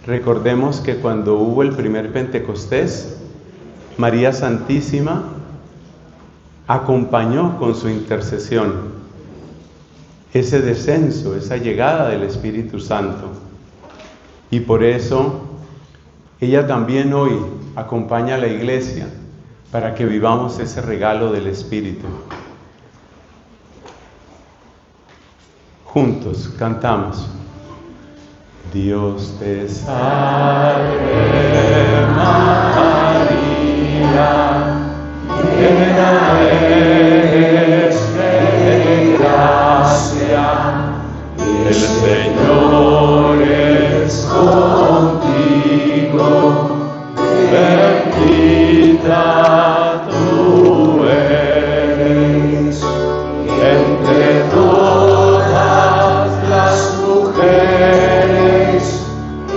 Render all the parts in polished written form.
Recordemos que cuando hubo el primer Pentecostés, María Santísima acompañó con su intercesión ese descenso, esa llegada del Espíritu Santo. Y por eso ella también hoy acompaña a la Iglesia para que vivamos ese regalo del Espíritu. Juntos cantamos. Dios te salve María, llena eres de gracia, el Señor es contigo, bendita tú eres entre todas las mujeres,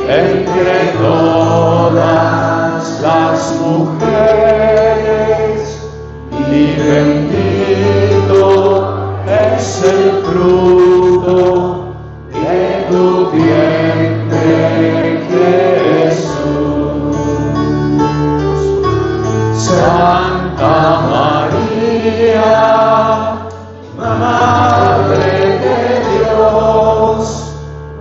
entre todas las mujeres, y bendito es el fruto de tu vientre, Jesús. Santa María, Madre de Dios,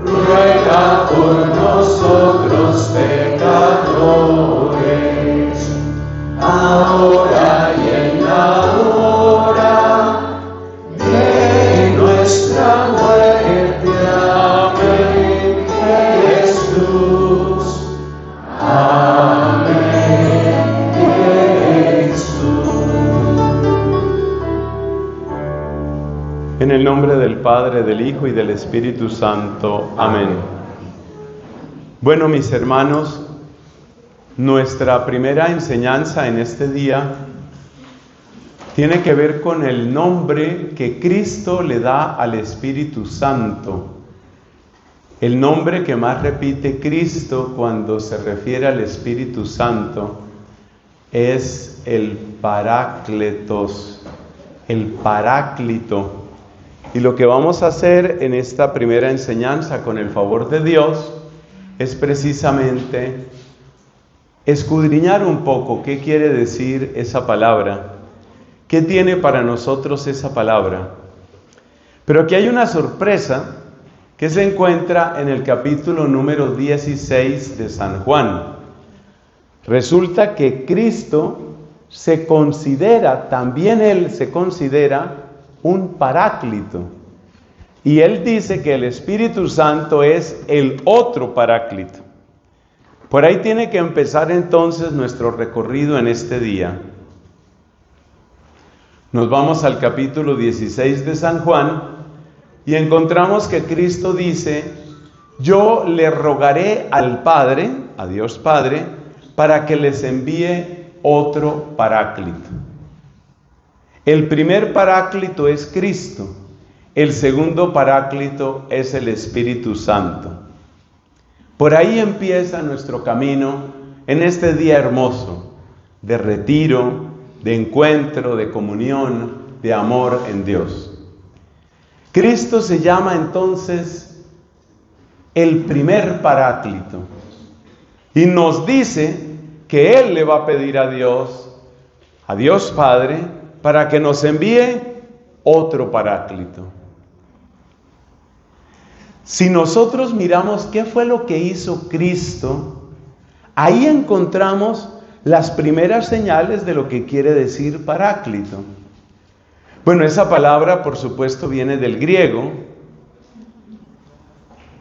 ruega por nosotros pecadores, ahora y en la hora de nuestra muerte. Amén, Jesús. Amén, Jesús. En el nombre del Padre, del Hijo y del Espíritu Santo. Amén. Bueno, mis hermanos, nuestra primera enseñanza en este día tiene que ver con el nombre que Cristo le da al Espíritu Santo. El nombre que más repite Cristo cuando se refiere al Espíritu Santo es el Parácletos, el Paráclito. Y lo que vamos a hacer en esta primera enseñanza, con el favor de Dios, es precisamente escudriñar un poco qué quiere decir esa palabra, qué tiene para nosotros esa palabra. Pero aquí hay una sorpresa que se encuentra en el capítulo número 16 de San Juan. Resulta que Cristo se considera, también Él se considera un paráclito. Y Él dice que el Espíritu Santo es el otro paráclito. Por ahí tiene que empezar entonces nuestro recorrido en este día. Nos vamos al capítulo 16 de San Juan y encontramos que Cristo dice: yo le rogaré al Padre, a Dios Padre, para que les envíe otro paráclito. El primer paráclito es Cristo, el segundo paráclito es el Espíritu Santo. Por ahí empieza nuestro camino en este día hermoso, de retiro, de encuentro, de comunión, de amor en Dios. Cristo se llama entonces el primer paráclito y nos dice que Él le va a pedir a Dios Padre, para que nos envíe otro paráclito. Si nosotros miramos qué fue lo que hizo Cristo, ahí encontramos las primeras señales de lo que quiere decir paráclito. Bueno, esa palabra por supuesto viene del griego,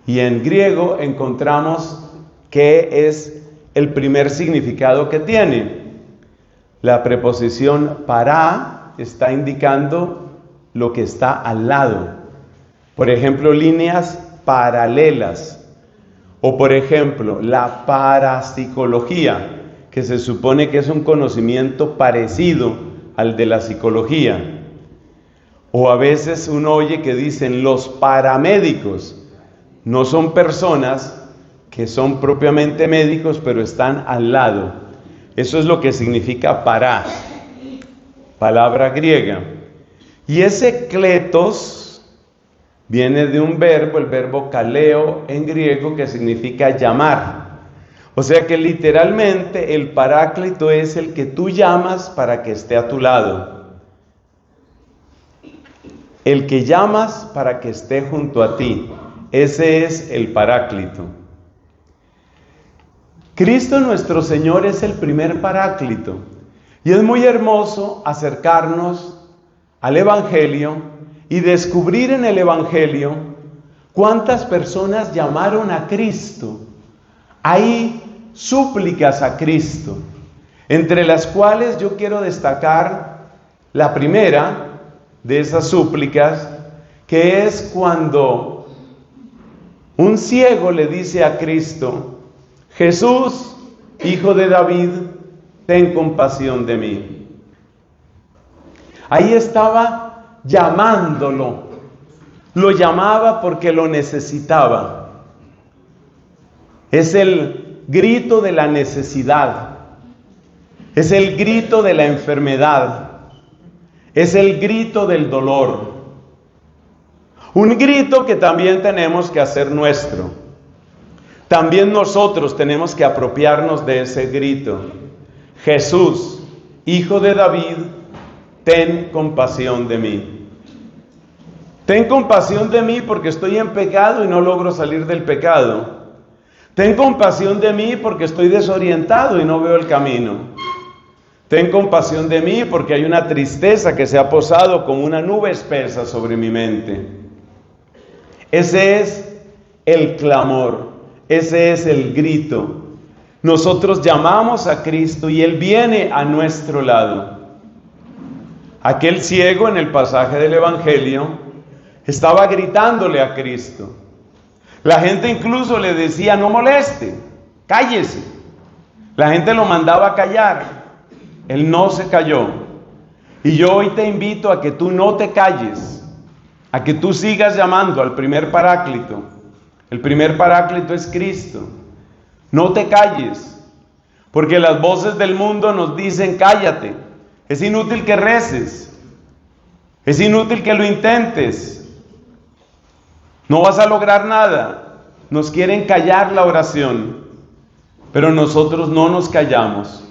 y en griego encontramos que es el primer significado que tiene. La preposición para está indicando lo que está al lado. Por ejemplo, líneas paralelas. O por ejemplo, la parapsicología, que se supone que es un conocimiento parecido al de la psicología. O a veces uno oye que dicen los paramédicos. No son personas que son propiamente médicos, pero están al lado. Eso es lo que significa para, palabra griega. Y ese kletos viene de un verbo, el verbo kaleo en griego, que significa llamar. O sea que literalmente el Paráclito es el que tú llamas para que esté a tu lado. El que llamas para que esté junto a ti. Ese es el Paráclito. Cristo nuestro Señor es el primer Paráclito. Y es muy hermoso acercarnos al Evangelio y descubrir en el Evangelio cuántas personas llamaron a Cristo. Hay súplicas a Cristo, entre las cuales yo quiero destacar la primera de esas súplicas, que es cuando un ciego le dice a Cristo: Jesús, hijo de David, ten compasión de mí. Ahí estaba llamándolo, lo llamaba porque lo necesitaba. Es el grito de la necesidad, es el grito de la enfermedad, es el grito del dolor. Un grito que también tenemos que hacer nuestro. También nosotros tenemos que apropiarnos de ese grito. Jesús, hijo de David, ten compasión de mí. Ten compasión de mí porque estoy en pecado y no logro salir del pecado. Ten compasión de mí porque estoy desorientado y no veo el camino. Ten compasión de mí porque hay una tristeza que se ha posado como una nube espesa sobre mi mente. Ese es el clamor, ese es el grito. Nosotros llamamos a Cristo y Él viene a nuestro lado. Aquel ciego en el pasaje del Evangelio estaba gritándole a Cristo. La gente incluso le decía: no moleste, cállese. La gente lo mandaba a callar. Él no se calló. Y yo hoy te invito a que tú no te calles, a que tú sigas llamando al primer Paráclito. El primer Paráclito es Cristo. No te calles, porque las voces del mundo nos dicen: cállate, es inútil que reces, es inútil que lo intentes, no vas a lograr nada. Nos quieren callar la oración, pero nosotros no nos callamos.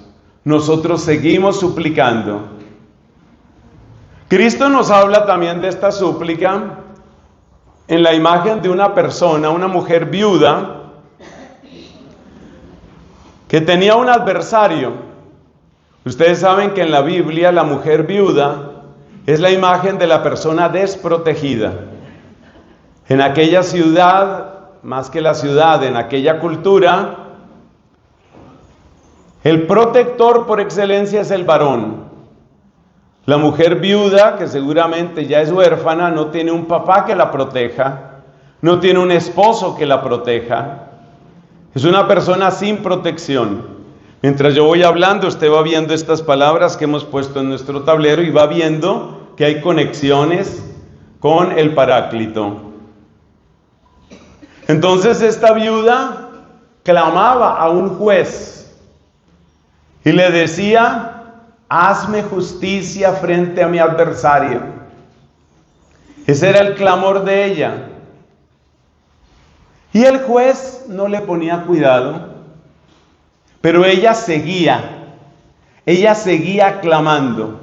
Nosotros seguimos suplicando. Cristo nos habla también de esta súplica en la imagen de una persona, una mujer viuda, que tenía un adversario. Ustedes saben que en la Biblia la mujer viuda es la imagen de la persona desprotegida. En aquella ciudad, más que la ciudad, en aquella cultura, el protector por excelencia es el varón. La mujer viuda, que seguramente ya es huérfana, no tiene un papá que la proteja, no tiene un esposo que la proteja. Es una persona sin protección. Mientras yo voy hablando, usted va viendo estas palabras que hemos puesto en nuestro tablero y va viendo que hay conexiones con el Paráclito. Entonces esta viuda clamaba a un juez y le decía: hazme justicia frente a mi adversario. Ese era el clamor de ella. Y el juez no le ponía cuidado, pero ella seguía clamando: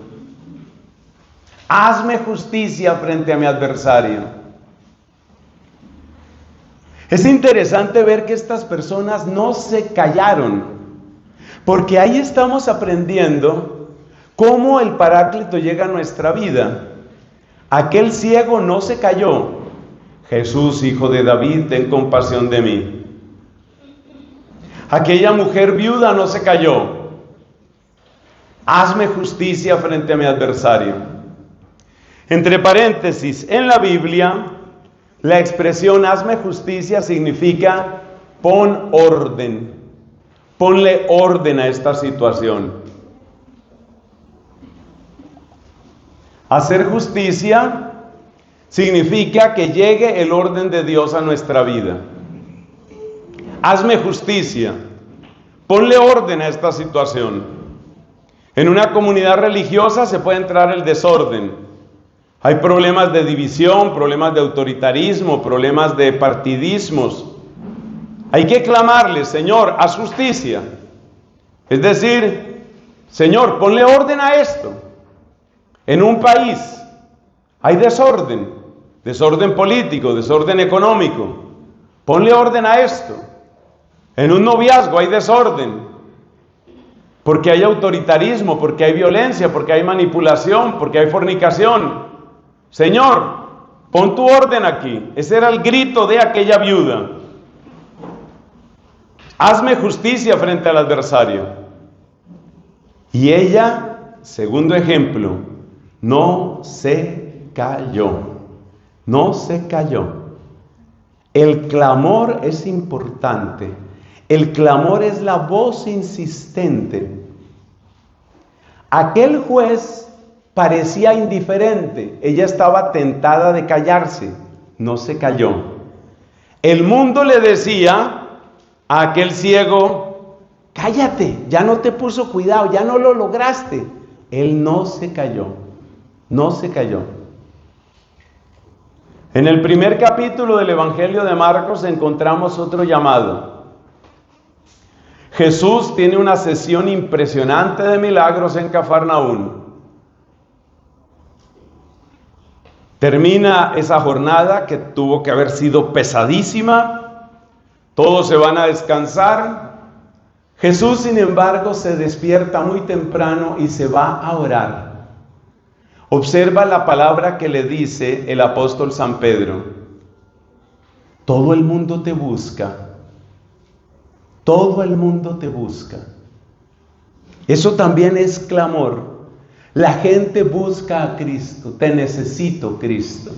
hazme justicia frente a mi adversario. Es interesante ver que estas personas no se callaron, porque ahí estamos aprendiendo cómo el Paráclito llega a nuestra vida. Aquel ciego no se calló: Jesús, hijo de David, ten compasión de mí. Aquella mujer viuda no se calló: hazme justicia frente a mi adversario. Entre paréntesis, en la Biblia, la expresión hazme justicia significa pon orden. Ponle orden a esta situación. Hacer justicia significa que llegue el orden de Dios a nuestra vida. Hazme justicia. Ponle orden a esta situación. En una comunidad religiosa se puede entrar el desorden. Hay problemas de división, problemas de autoritarismo, problemas de partidismos. Hay que clamarle: Señor, haz justicia. Es decir, Señor, ponle orden a esto. En un país hay desorden, desorden político, desorden económico. Ponle orden a esto. En un noviazgo hay desorden, porque hay autoritarismo, porque hay violencia, porque hay manipulación, porque hay fornicación. Señor, pon tu orden aquí. Ese era el grito de aquella viuda. Hazme justicia frente al adversario. Y ella, segundo ejemplo, no se cayó. No se cayó. El clamor es importante. El clamor es la voz insistente. Aquel juez parecía indiferente. Ella estaba tentada de callarse. No se cayó. El mundo le decía a aquel ciego: cállate, ya no te puso cuidado, ya no lo lograste. Él no se cayó. No se cayó. En el primer capítulo del Evangelio de Marcos encontramos otro llamado. Jesús tiene una sesión impresionante de milagros en Cafarnaún. Termina esa jornada que tuvo que haber sido pesadísima. Todos se van a descansar. Jesús, sin embargo, se despierta muy temprano y se va a orar. Observa la palabra que le dice el apóstol San Pedro: todo el mundo te busca. Todo el mundo te busca. Eso también es clamor. La gente busca a Cristo. Te necesito, Cristo.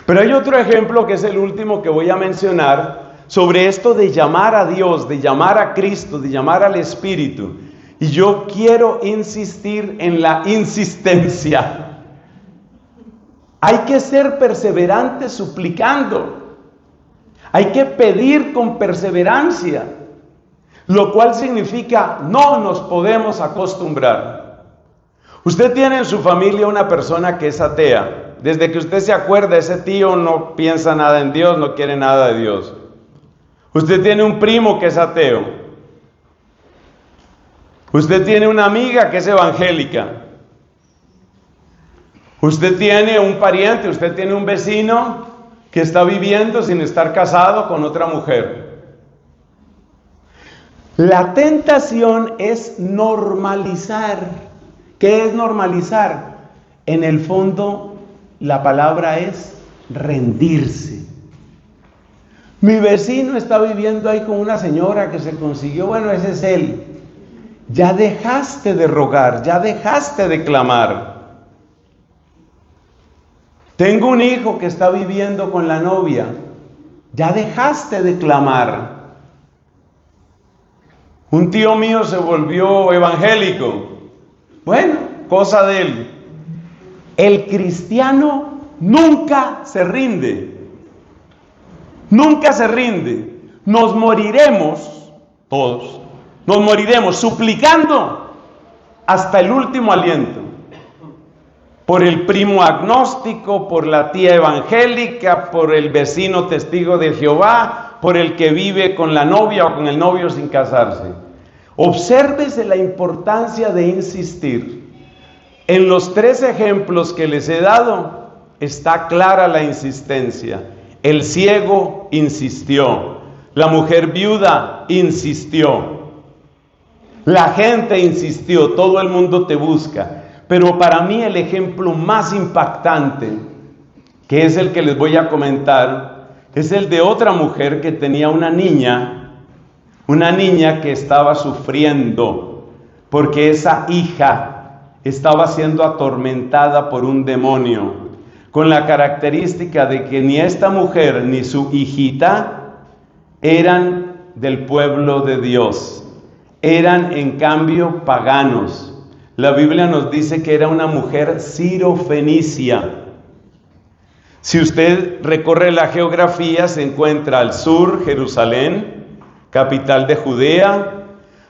Pero hay otro ejemplo, que es el último que voy a mencionar, sobre esto de llamar a Dios, de llamar a Cristo, de llamar al Espíritu. Y yo quiero insistir en la insistencia. Hay que ser perseverantes suplicando. Hay que pedir con perseverancia, lo cual significa no nos podemos acostumbrar. Usted tiene en su familia una persona que es atea. Desde que usted se acuerda, ese tío no piensa nada en Dios, no quiere nada de Dios. Usted tiene un primo que es ateo. Usted tiene una amiga que es evangélica. Usted tiene un pariente, usted tiene un vecino que está viviendo sin estar casado con otra mujer. La tentación es normalizar. ¿Qué es normalizar? En el fondo, la palabra es rendirse. Mi vecino está viviendo ahí con una señora que se consiguió, bueno, ese es él. Ya dejaste de rogar, ya dejaste de clamar. Tengo un hijo que está viviendo con la novia. Ya dejaste de clamar. Un tío mío se volvió evangélico. Bueno, cosa de él. El cristiano nunca se rinde. Nunca se rinde. Nos moriremos, todos, nos moriremos suplicando hasta el último aliento. Por el primo agnóstico, por la tía evangélica, por el vecino testigo de Jehová, por el que vive con la novia o con el novio sin casarse. Obsérvese la importancia de insistir. En los 3 ejemplos que les he dado está clara la insistencia. El ciego insistió, la mujer viuda insistió, la gente insistió, todo el mundo te busca. Pero para mí el ejemplo más impactante, que es el que les voy a comentar, es el de otra mujer que tenía una niña que estaba sufriendo, porque esa hija estaba siendo atormentada por un demonio, con la característica de que ni esta mujer ni su hijita eran del pueblo de Dios, eran en cambio paganos. La Biblia nos dice que era una mujer sirofenicia. Si usted recorre la geografía, se encuentra al sur Jerusalén, capital de Judea.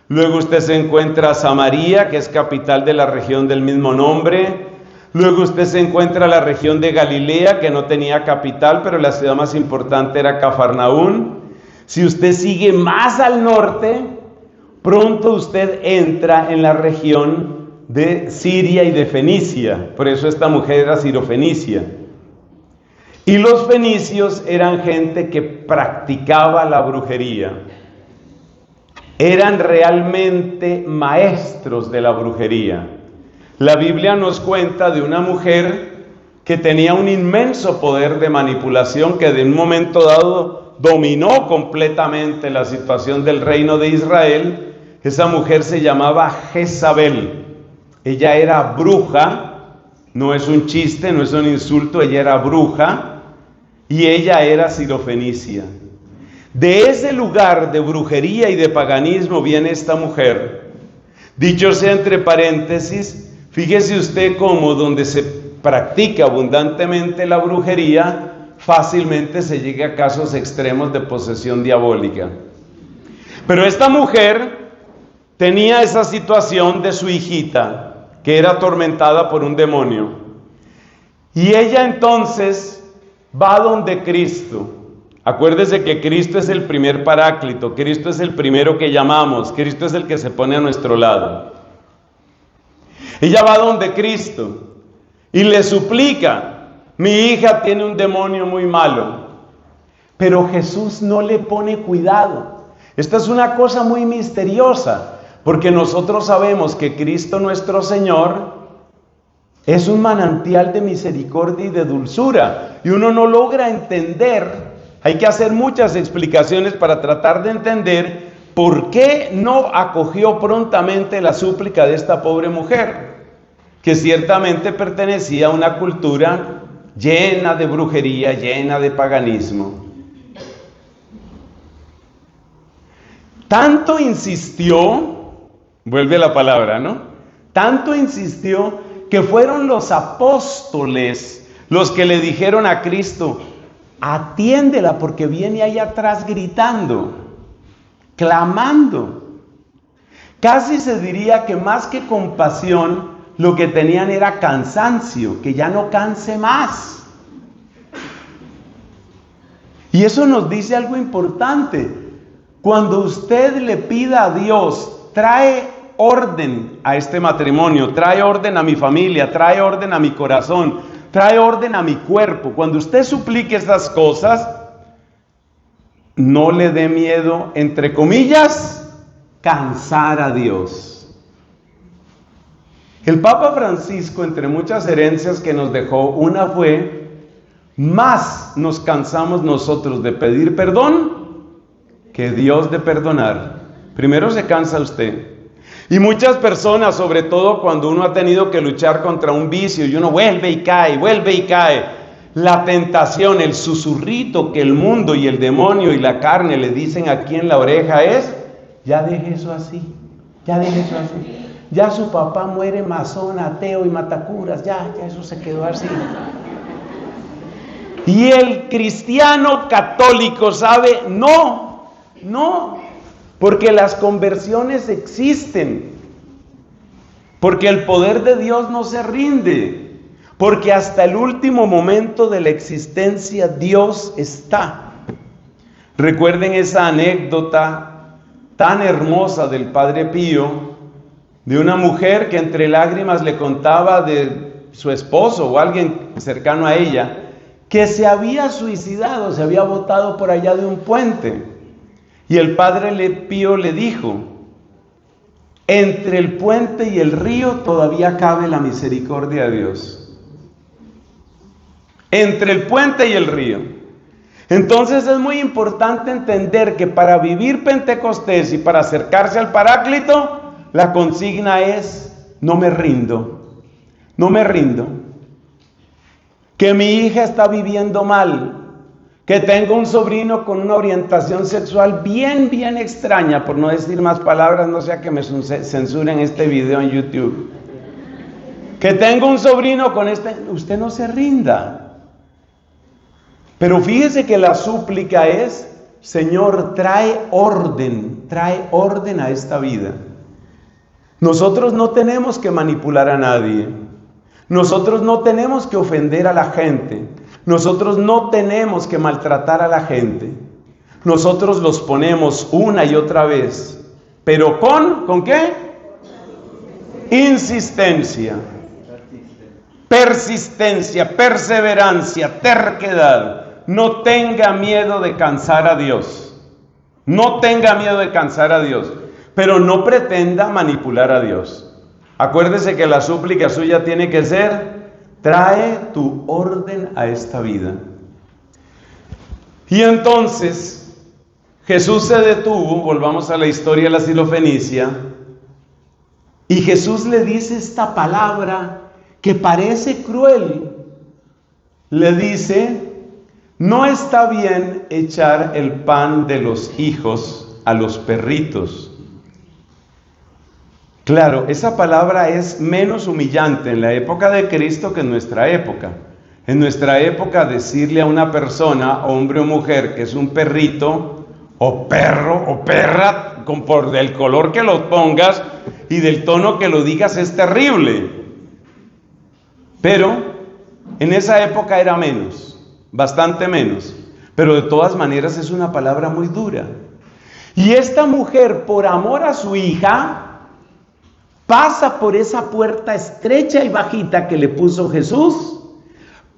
Luego usted se encuentra Samaria, que es capital de la región del mismo nombre. Luego usted se encuentra la región de Galilea, que no tenía capital, pero la ciudad más importante era Cafarnaún. Si usted sigue más al norte, pronto usted entra en la región de Siria y de Fenicia. Por eso esta mujer era sirofenicia. Y los fenicios eran gente que practicaba la brujería. Eran realmente maestros de la brujería. La Biblia nos cuenta de una mujer que tenía un inmenso poder de manipulación, que de un momento dado dominó completamente la situación del reino de Israel. Esa mujer se llamaba Jezabel. Ella era bruja, no es un chiste, no es un insulto, ella era bruja y ella era sirofenicia. De ese lugar de brujería y de paganismo viene esta mujer. Dicho sea entre paréntesis, fíjese usted cómo donde se practica abundantemente la brujería, fácilmente se llega a casos extremos de posesión diabólica. Pero esta mujer tenía esa situación de su hijita, que era atormentada por un demonio. Y ella entonces va donde Cristo. Acuérdese que Cristo es el primer paráclito, Cristo es el primero que llamamos, Cristo es el que se pone a nuestro lado. Ella va donde Cristo y le suplica: mi hija tiene un demonio muy malo. Pero Jesús no le pone cuidado. Esta es una cosa muy misteriosa, porque nosotros sabemos que Cristo nuestro Señor es un manantial de misericordia y de dulzura, y uno no logra entender. Hay que hacer muchas explicaciones para tratar de entender por qué no acogió prontamente la súplica de esta pobre mujer, que ciertamente pertenecía a una cultura llena de brujería, llena de paganismo. Tanto insistió, vuelve la palabra, ¿no? Tanto insistió que fueron los apóstoles los que le dijeron a Cristo: atiéndela, porque viene ahí atrás gritando, clamando. Casi se diría que más que compasión, lo que tenían era cansancio, que ya no canse más. Y eso nos dice algo importante. Cuando usted le pida a Dios, trae orden a este matrimonio, trae orden a mi familia, trae orden a mi corazón, trae orden a mi cuerpo. Cuando usted suplique esas cosas, no le dé miedo, entre comillas, cansar a Dios. El Papa Francisco, entre muchas herencias que nos dejó, una fue: más nos cansamos nosotros de pedir perdón que Dios de perdonar. Primero se cansa usted. Y muchas personas, sobre todo cuando uno ha tenido que luchar contra un vicio y uno vuelve y cae, la tentación, el susurrito que el mundo y el demonio y la carne le dicen aquí en la oreja es: ya deje eso así, ya deje eso así. Ya su papá muere masón, ateo y matacuras, ya eso se quedó así. Y el cristiano católico sabe: no, porque las conversiones existen, porque el poder de Dios no se rinde, porque hasta el último momento de la existencia Dios está. Recuerden esa anécdota tan hermosa del Padre Pío, de una mujer que entre lágrimas le contaba de su esposo o alguien cercano a ella, que se había suicidado, se había botado por allá de un puente. Y el Padre Pío le dijo: entre el puente y el río todavía cabe la misericordia de Dios. Entre el puente y el río. Entonces es muy importante entender que para vivir Pentecostés y para acercarse al Paráclito, la consigna es: no me rindo, no me rindo. Que mi hija está viviendo mal, que tengo un sobrino con una orientación sexual bien extraña, por no decir más palabras, no sea que me censuren este video en YouTube. Que tengo un sobrino con usted no se rinda. Pero fíjese que la súplica es: Señor, trae orden a esta vida. Nosotros no tenemos que manipular a nadie. Nosotros no tenemos que ofender a la gente. Nosotros no tenemos que maltratar a la gente. nosotros los ponemos una y otra vez, pero ¿con qué? Insistencia, persistencia, perseverancia, terquedad. No tenga miedo de cansar a Dios. No tenga miedo de cansar a Dios, pero no pretenda manipular a Dios. Acuérdese que la súplica suya tiene que ser: trae tu orden a esta vida. Y entonces Jesús se detuvo, volvamos a la historia de la Sirofenicia, y Jesús le dice esta palabra que parece cruel. Le dice: no está bien echar el pan de los hijos a los perritos. Claro, esa palabra es menos humillante en la época de Cristo que en nuestra época. En nuestra época, decirle a una persona, hombre o mujer, que es un perrito, o perro, o perra, por del color que lo pongas y del tono que lo digas, es terrible. Pero en esa época era menos, bastante menos, pero de todas maneras es una palabra muy dura. Y esta mujer, por amor a su hija, pasa por esa puerta estrecha y bajita que le puso Jesús,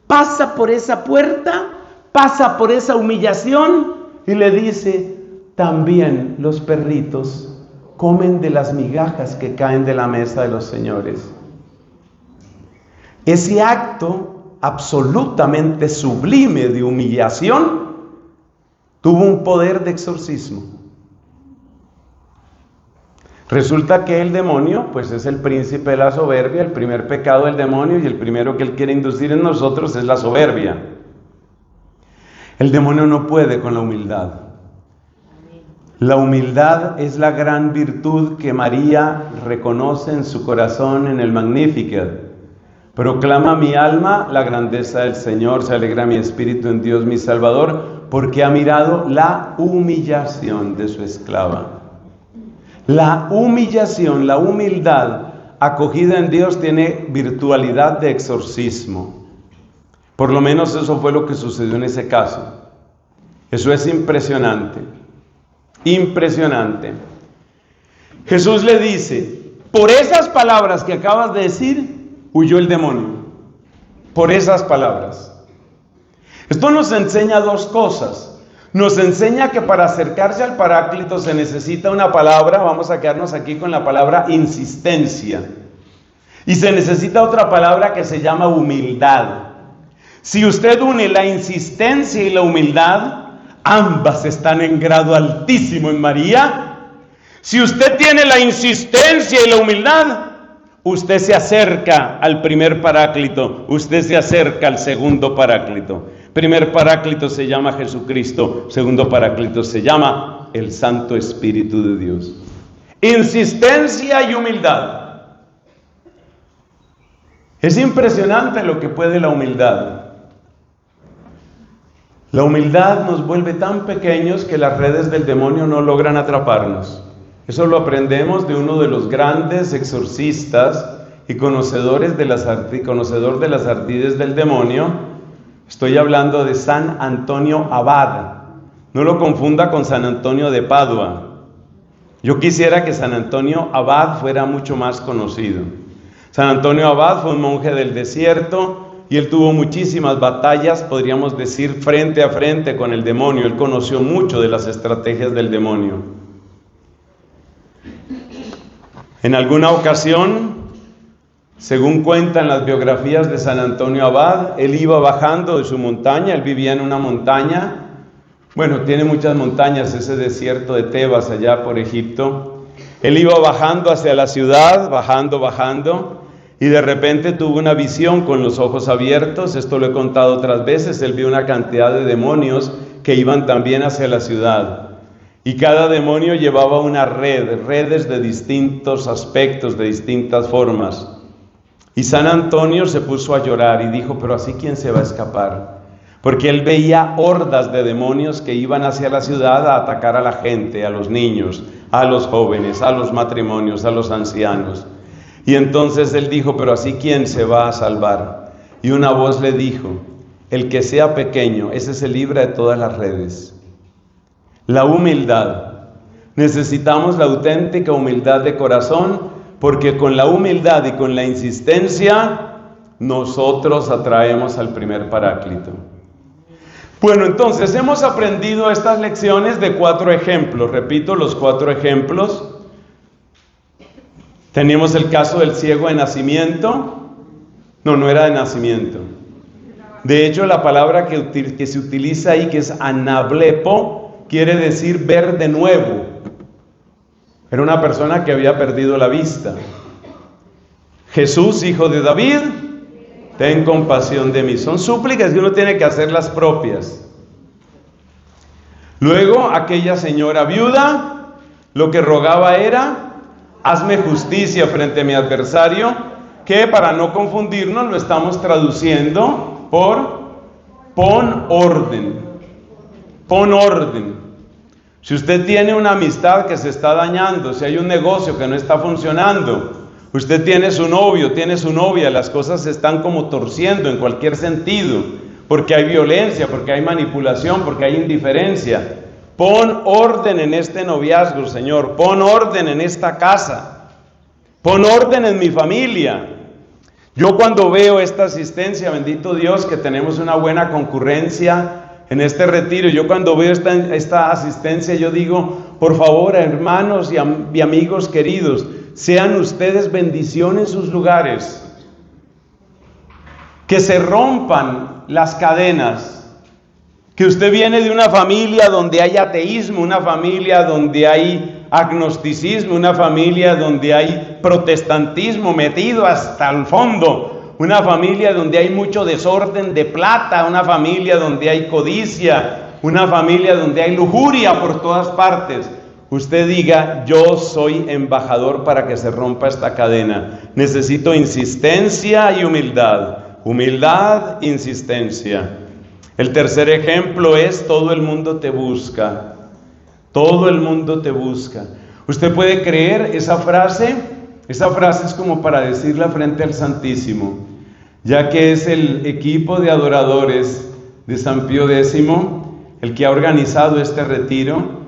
pasa por esa puerta, pasa por esa humillación y le dice: también los perritos comen de las migajas que caen de la mesa de los señores. Ese acto absolutamente sublime de humillación tuvo un poder de exorcismo. Resulta que el demonio, pues es el príncipe de la soberbia, el primer pecado del demonio, y el primero que él quiere inducir en nosotros es la soberbia. El demonio no puede con la humildad. La humildad es la gran virtud que María reconoce en su corazón en el Magnificat. Proclama mi alma la grandeza del Señor, se alegra mi espíritu en Dios mi Salvador, porque ha mirado la humillación de su esclava. La humillación, la humildad acogida en Dios tiene virtualidad de exorcismo. Por lo menos eso fue lo que sucedió en ese caso. Eso es impresionante, impresionante. Jesús le dice: por esas palabras que acabas de decir, huyó el demonio. Por esas palabras. Esto nos enseña dos cosas. Nos enseña que para acercarse al Paráclito se necesita una palabra, vamos a quedarnos aquí con la palabra insistencia. Y se necesita otra palabra que se llama humildad. Si usted une la insistencia y la humildad, ambas están en grado altísimo en María. Si usted tiene la insistencia y la humildad, usted se acerca al primer Paráclito, usted se acerca al segundo Paráclito. Primer Paráclito se llama Jesucristo, segundo Paráclito se llama el Santo Espíritu de Dios. Insistencia y humildad. Es impresionante lo que puede la humildad. La humildad nos vuelve tan pequeños que las redes del demonio no logran atraparnos. Eso lo aprendemos de uno de los grandes exorcistas y conocedor de las ardides del demonio. Estoy hablando de San Antonio Abad. No lo confunda con San Antonio de Padua. Yo quisiera que San Antonio Abad fuera mucho más conocido. San Antonio Abad fue un monje del desierto y él tuvo muchísimas batallas, podríamos decir, frente a frente con el demonio. Él conoció mucho de las estrategias del demonio. En alguna ocasión, según cuentan las biografías de San Antonio Abad, él iba bajando de su montaña, él vivía en una montaña, bueno, tiene muchas montañas ese desierto de Tebas allá por Egipto. Él iba bajando hacia la ciudad, bajando, y de repente tuvo una visión con los ojos abiertos. Esto lo he contado otras veces. Él vio una cantidad de demonios que iban también hacia la ciudad. Y cada demonio llevaba una redes de distintos aspectos, de distintas formas. Y San Antonio se puso a llorar y dijo: pero así ¿quién se va a escapar? Porque él veía hordas de demonios que iban hacia la ciudad a atacar a la gente, a los niños, a los jóvenes, a los matrimonios, a los ancianos. Y entonces él dijo: pero así ¿quién se va a salvar? Y una voz le dijo: el que sea pequeño, ese se libra de todas las redes. La humildad. Necesitamos la auténtica humildad de corazón, porque con la humildad y con la insistencia nosotros atraemos al primer Paráclito. Bueno, entonces hemos aprendido estas lecciones de 4 ejemplos. Repito los 4 ejemplos. Teníamos el caso del ciego de nacimiento. No era de nacimiento. De hecho, la palabra que se utiliza ahí, que es anablepo, quiere decir ver de nuevo. Era una persona que había perdido la vista. Jesús, hijo de David, ten compasión de mí. Son súplicas que uno tiene que hacer las propias. Luego, aquella señora viuda, lo que rogaba era: hazme justicia frente a mi adversario, que para no confundirnos lo estamos traduciendo por pon orden. Pon orden. Si usted tiene una amistad que se está dañando, si hay un negocio que no está funcionando, usted tiene su novio, tiene su novia, las cosas se están como torciendo en cualquier sentido, porque hay violencia, porque hay manipulación, porque hay indiferencia. Pon orden en este noviazgo, Señor. Pon orden en esta casa. Pon orden en mi familia. Yo cuando veo esta asistencia, bendito Dios que tenemos una buena concurrencia en este retiro, yo cuando veo esta asistencia, yo digo, por favor, hermanos y amigos queridos, sean ustedes bendición en sus lugares. Que se rompan las cadenas. Que usted viene de una familia donde hay ateísmo, una familia donde hay agnosticismo, una familia donde hay protestantismo metido hasta el fondo, una familia donde hay mucho desorden de plata, una familia donde hay codicia, una familia donde hay lujuria por todas partes. Usted diga, yo soy embajador para que se rompa esta cadena. Necesito insistencia y humildad. Humildad, insistencia. El tercer ejemplo es: todo el mundo te busca. Todo el mundo te busca. Usted puede creer esa frase es como para decirla frente al Santísimo, ya que es el equipo de adoradores de San Pío X el que ha organizado este retiro.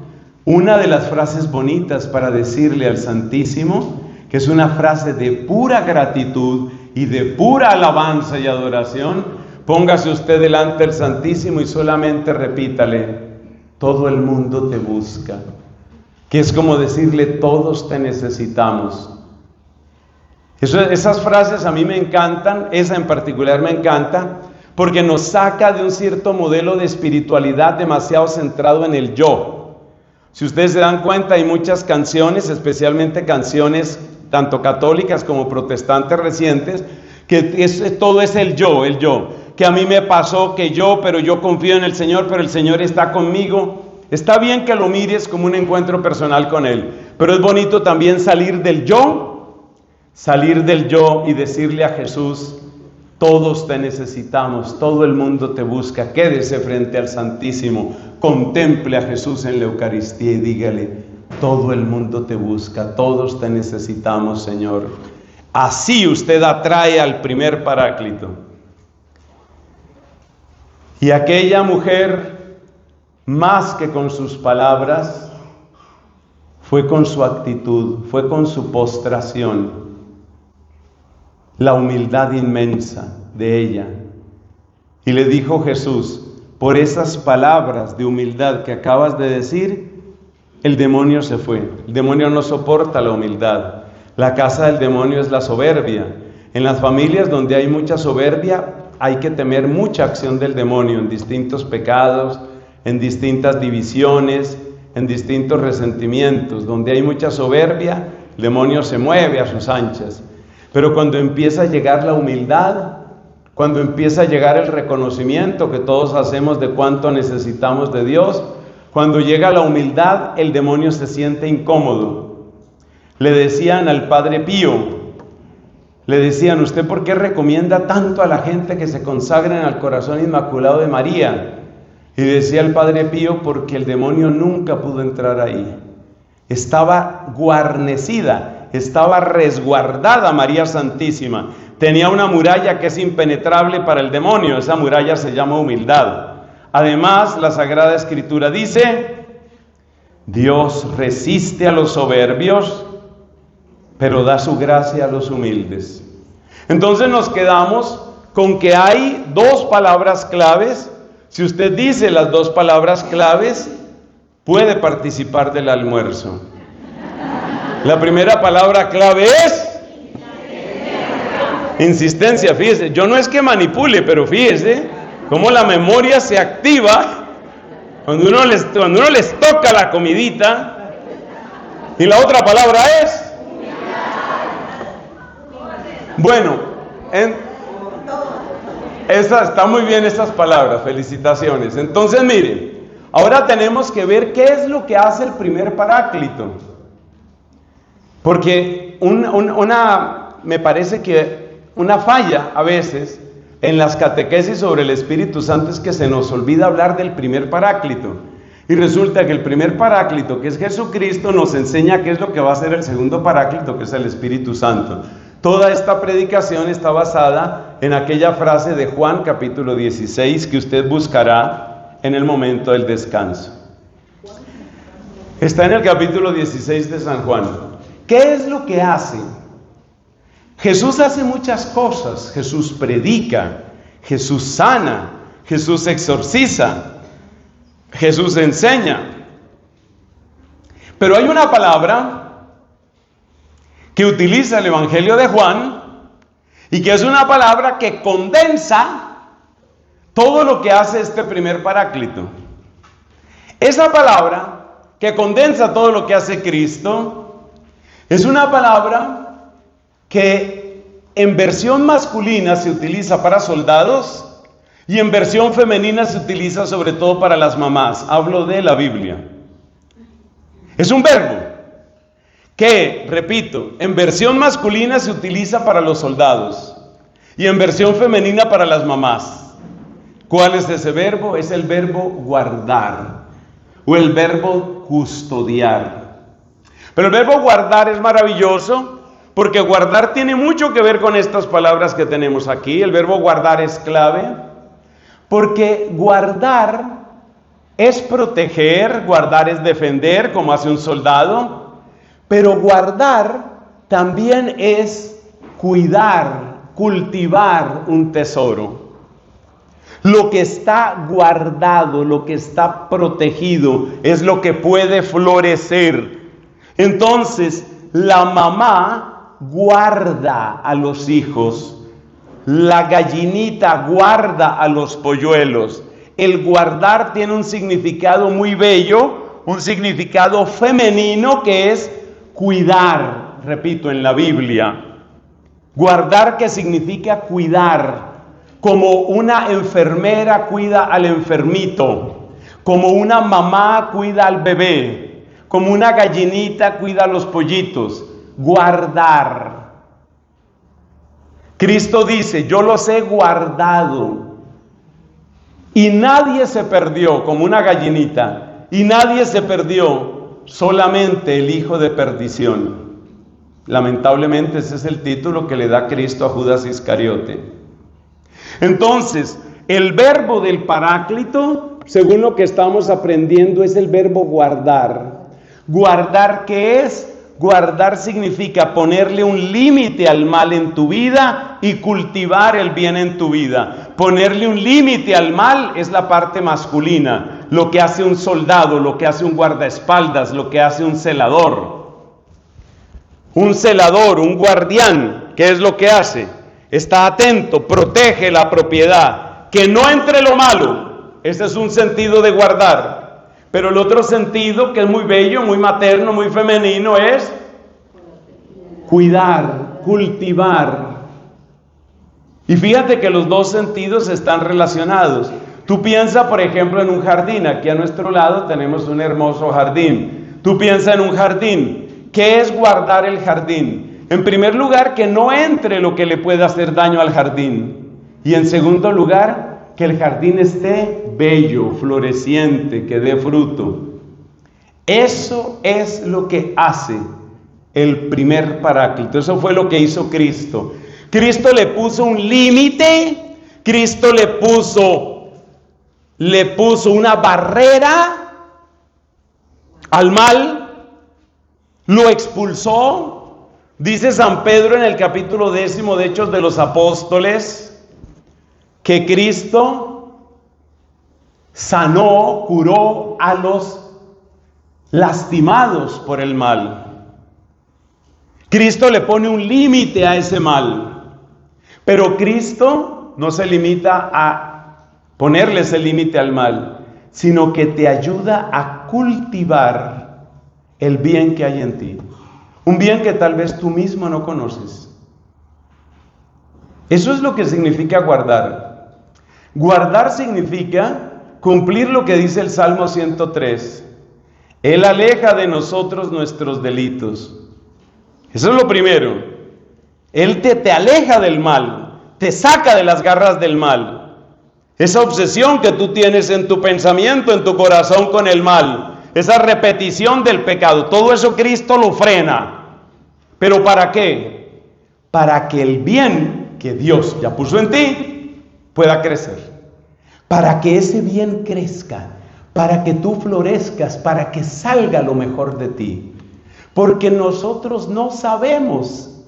Una de las frases bonitas para decirle al Santísimo, que es una frase de pura gratitud y de pura alabanza y adoración: póngase usted delante del Santísimo y solamente repítale: todo el mundo te busca. Que es como decirle: todos te necesitamos. Esas frases a mí me encantan, esa en particular me encanta, porque nos saca de un cierto modelo de espiritualidad demasiado centrado en el yo. Si ustedes se dan cuenta, hay muchas canciones, especialmente canciones tanto católicas como protestantes recientes, que todo es el yo, que a mí me pasó, pero yo confío en el Señor, pero el Señor está conmigo. Está bien que lo mires como un encuentro personal con Él, pero es bonito también salir del yo y decirle a Jesús: todos te necesitamos, todo el mundo te busca. Quédese frente al Santísimo, contemple a Jesús en la Eucaristía y dígale: todo el mundo te busca, todos te necesitamos, Señor. Así usted atrae al primer Paráclito. Y aquella mujer, más que con sus palabras, fue con su actitud, fue con su postración, la humildad inmensa de ella. Y le dijo Jesús: por esas palabras de humildad que acabas de decir, el demonio se fue. El demonio no soporta la humildad. La casa del demonio es la soberbia. En las familias donde hay mucha soberbia, hay que temer mucha acción del demonio en distintos pecados, en distintas divisiones, en distintos resentimientos. Donde hay mucha soberbia, el demonio se mueve a sus anchas. Pero cuando empieza a llegar la humildad, cuando empieza a llegar el reconocimiento que todos hacemos de cuánto necesitamos de Dios, cuando llega la humildad, el demonio se siente incómodo. Le decían al Padre Pío, ¿usted por qué recomienda tanto a la gente que se consagren al corazón inmaculado de María? Y decía el Padre Pío: porque el demonio nunca pudo entrar ahí. Estaba guarnecida, estaba resguardada María Santísima. Tenía una muralla que es impenetrable para el demonio. Esa muralla se llama humildad. Además, la Sagrada Escritura dice Dios resiste a los soberbios, pero da su gracia a los humildes. Entonces nos quedamos con que hay dos palabras claves. Si usted dice las dos palabras claves, puede participar del almuerzo. La primera palabra clave es insistencia. Fíjese, yo no es que manipule, pero fíjese cómo la memoria se activa cuando uno les toca la comidita. Y la otra palabra es... Bueno, está muy bien estas palabras, felicitaciones. Entonces miren, ahora tenemos que ver qué es lo que hace el primer Paráclito. Porque me parece que una falla a veces en las catequesis sobre el Espíritu Santo es que se nos olvida hablar del primer Paráclito. Y resulta que el primer Paráclito, que es Jesucristo, nos enseña qué es lo que va a hacer el segundo Paráclito, que es el Espíritu Santo. Toda esta predicación está basada en aquella frase de Juan capítulo 16 que usted buscará en el momento del descanso. Está en el capítulo 16 de San Juan. ¿Qué es lo que hace? Jesús hace muchas cosas. Jesús predica, Jesús sana, Jesús exorciza, Jesús enseña. Pero hay una palabra que utiliza el Evangelio de Juan y que es una palabra que condensa todo lo que hace este primer Paráclito. Esa palabra que condensa todo lo que hace Cristo es una palabra que en versión masculina se utiliza para soldados y en versión femenina se utiliza sobre todo para las mamás. Hablo de la Biblia. Es un verbo que, repito, en versión masculina se utiliza para los soldados y en versión femenina para las mamás. ¿Cuál es ese verbo? Es el verbo guardar o el verbo custodiar. Pero el verbo guardar es maravilloso porque guardar tiene mucho que ver con estas palabras que tenemos aquí. El verbo guardar es clave porque guardar es proteger, guardar es defender, como hace un soldado. Pero guardar también es cuidar, cultivar un tesoro. Lo que está guardado, lo que está protegido, es lo que puede florecer. Entonces, la mamá guarda a los hijos. La gallinita guarda a los polluelos. El guardar tiene un significado muy bello, un significado femenino que es cuidar, repito, en la Biblia. Guardar, que significa cuidar, como una enfermera cuida al enfermito, como una mamá cuida al bebé, como una gallinita cuida a los pollitos. Guardar. Cristo dice, yo los he guardado y nadie se perdió, como una gallinita, y nadie se perdió. Solamente el hijo de perdición. Lamentablemente ese es el título que le da Cristo a Judas Iscariote. Entonces, el verbo del Paráclito, según lo que estamos aprendiendo, es el verbo guardar. ¿Guardar qué es? Guardar significa ponerle un límite al mal en tu vida y cultivar el bien en tu vida. Ponerle un límite al mal es la parte masculina, lo que hace un soldado, lo que hace un guardaespaldas, lo que hace un celador. Un celador, un guardián, ¿qué es lo que hace? Está atento, protege la propiedad, que no entre lo malo. Ese es un sentido de guardar. Pero el otro sentido, que es muy bello, muy materno, muy femenino, es cuidar, cultivar. Y fíjate que los dos sentidos están relacionados. Tú piensa, por ejemplo, en un jardín. Aquí a nuestro lado tenemos un hermoso jardín. Tú piensa en un jardín. ¿Qué es guardar el jardín? En primer lugar, que no entre lo que le pueda hacer daño al jardín. Y en segundo lugar, que el jardín esté bello, floreciente, que dé fruto. Eso es lo que hace el primer Paráclito. Eso fue lo que hizo Cristo. Cristo le puso un límite. Cristo le puso una barrera al mal, lo expulsó. Dice San Pedro en el capítulo 10 de Hechos de los Apóstoles que Cristo sanó, curó a los lastimados por el mal. Cristo le pone un límite a ese mal, pero Cristo no se limita a ponerle ese límite al mal, sino que te ayuda a cultivar el bien que hay en ti, un bien que tal vez tú mismo no conoces. Eso es lo que significa guardar. Guardar significa cumplir lo que dice el Salmo 103. Él aleja de nosotros nuestros delitos. Eso es lo primero. Él te aleja del mal, te saca de las garras del mal. Esa obsesión que tú tienes en tu pensamiento, en tu corazón con el mal, esa repetición del pecado, todo eso Cristo lo frena. ¿Pero para qué? Para que el bien que Dios ya puso en ti pueda crecer. Para que ese bien crezca, para que tú florezcas, para que salga lo mejor de ti. Porque nosotros no sabemos,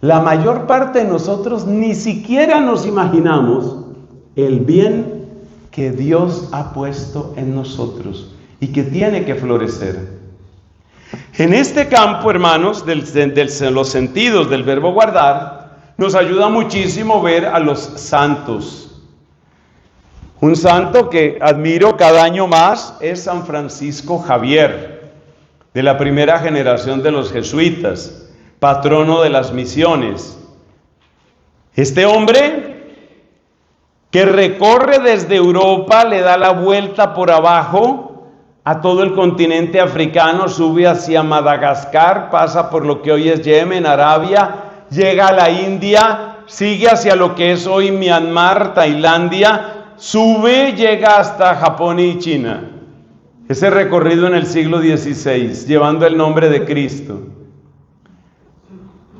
la mayor parte de nosotros ni siquiera nos imaginamos el bien que Dios ha puesto en nosotros y que tiene que florecer. En este campo, hermanos, de los sentidos del verbo guardar, nos ayuda muchísimo ver a los santos. Un santo que admiro cada año más es San Francisco Javier, de la primera generación de los jesuitas, patrono de las misiones. Este hombre que recorre desde Europa, le da la vuelta por abajo a todo el continente africano, sube hacia Madagascar, pasa por lo que hoy es Yemen, Arabia, llega a la India, sigue hacia lo que es hoy Myanmar, Tailandia, sube, llega hasta Japón y China. Ese recorrido en el siglo XVI, llevando el nombre de Cristo.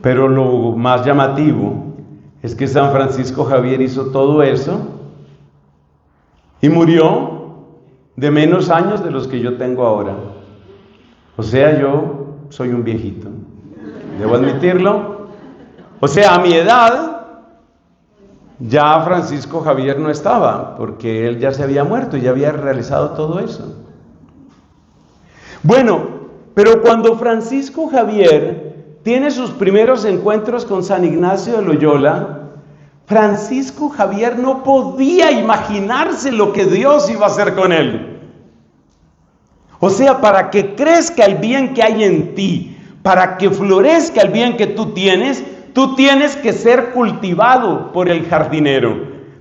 Pero lo más llamativo es que San Francisco Javier hizo todo eso y murió de menos años de los que yo tengo ahora. O sea, yo soy un viejito, debo admitirlo. O sea, a mi edad, ya Francisco Javier no estaba, porque él ya se había muerto y ya había realizado todo eso. Bueno, pero cuando Francisco Javier tiene sus primeros encuentros con San Ignacio de Loyola, Francisco Javier no podía imaginarse lo que Dios iba a hacer con él. O sea, para que crezca el bien que hay en ti, para que florezca el bien que tú tienes que ser cultivado por el jardinero,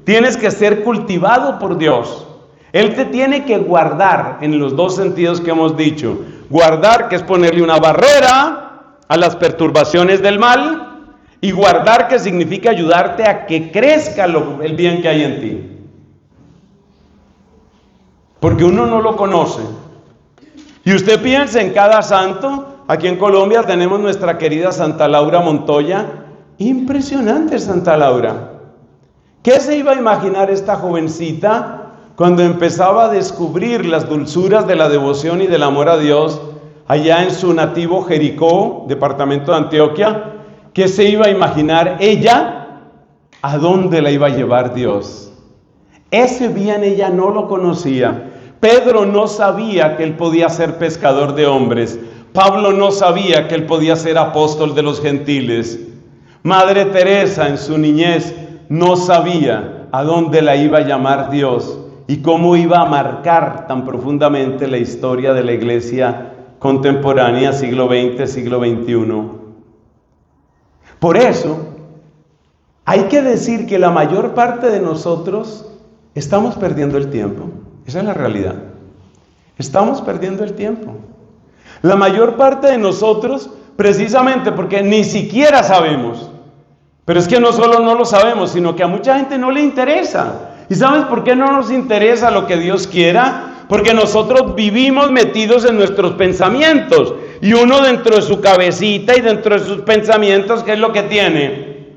tienes que ser cultivado por Dios. Él te tiene que guardar en los dos sentidos que hemos dicho. Guardar, que es ponerle una barrera a las perturbaciones del mal, y guardar, que significa ayudarte a que crezca el bien que hay en ti. Porque uno no lo conoce. Y usted piensa en cada santo. Aquí en Colombia tenemos nuestra querida Santa Laura Montoya. Impresionante Santa Laura. ¿Qué se iba a imaginar esta jovencita cuando empezaba a descubrir las dulzuras de la devoción y del amor a Dios allá en su nativo Jericó, departamento de Antioquia? ¿Qué se iba a imaginar ella? ¿A dónde la iba a llevar Dios? Ese bien ella no lo conocía. Pedro no sabía que él podía ser pescador de hombres. Pablo no sabía que él podía ser apóstol de los gentiles. Madre Teresa en su niñez no sabía a dónde la iba a llamar Dios y cómo iba a marcar tan profundamente la historia de la iglesia contemporánea, siglo XX, siglo XXI. Por eso, hay que decir que la mayor parte de nosotros estamos perdiendo el tiempo. Esa es la realidad. Estamos perdiendo el tiempo. La mayor parte de nosotros, precisamente porque ni siquiera sabemos. Pero es que no solo no lo sabemos, sino que a mucha gente no le interesa. ¿Y sabes por qué no nos interesa lo que Dios quiera? Porque nosotros vivimos metidos en nuestros pensamientos. Y uno dentro de su cabecita y dentro de sus pensamientos, ¿qué es lo que tiene?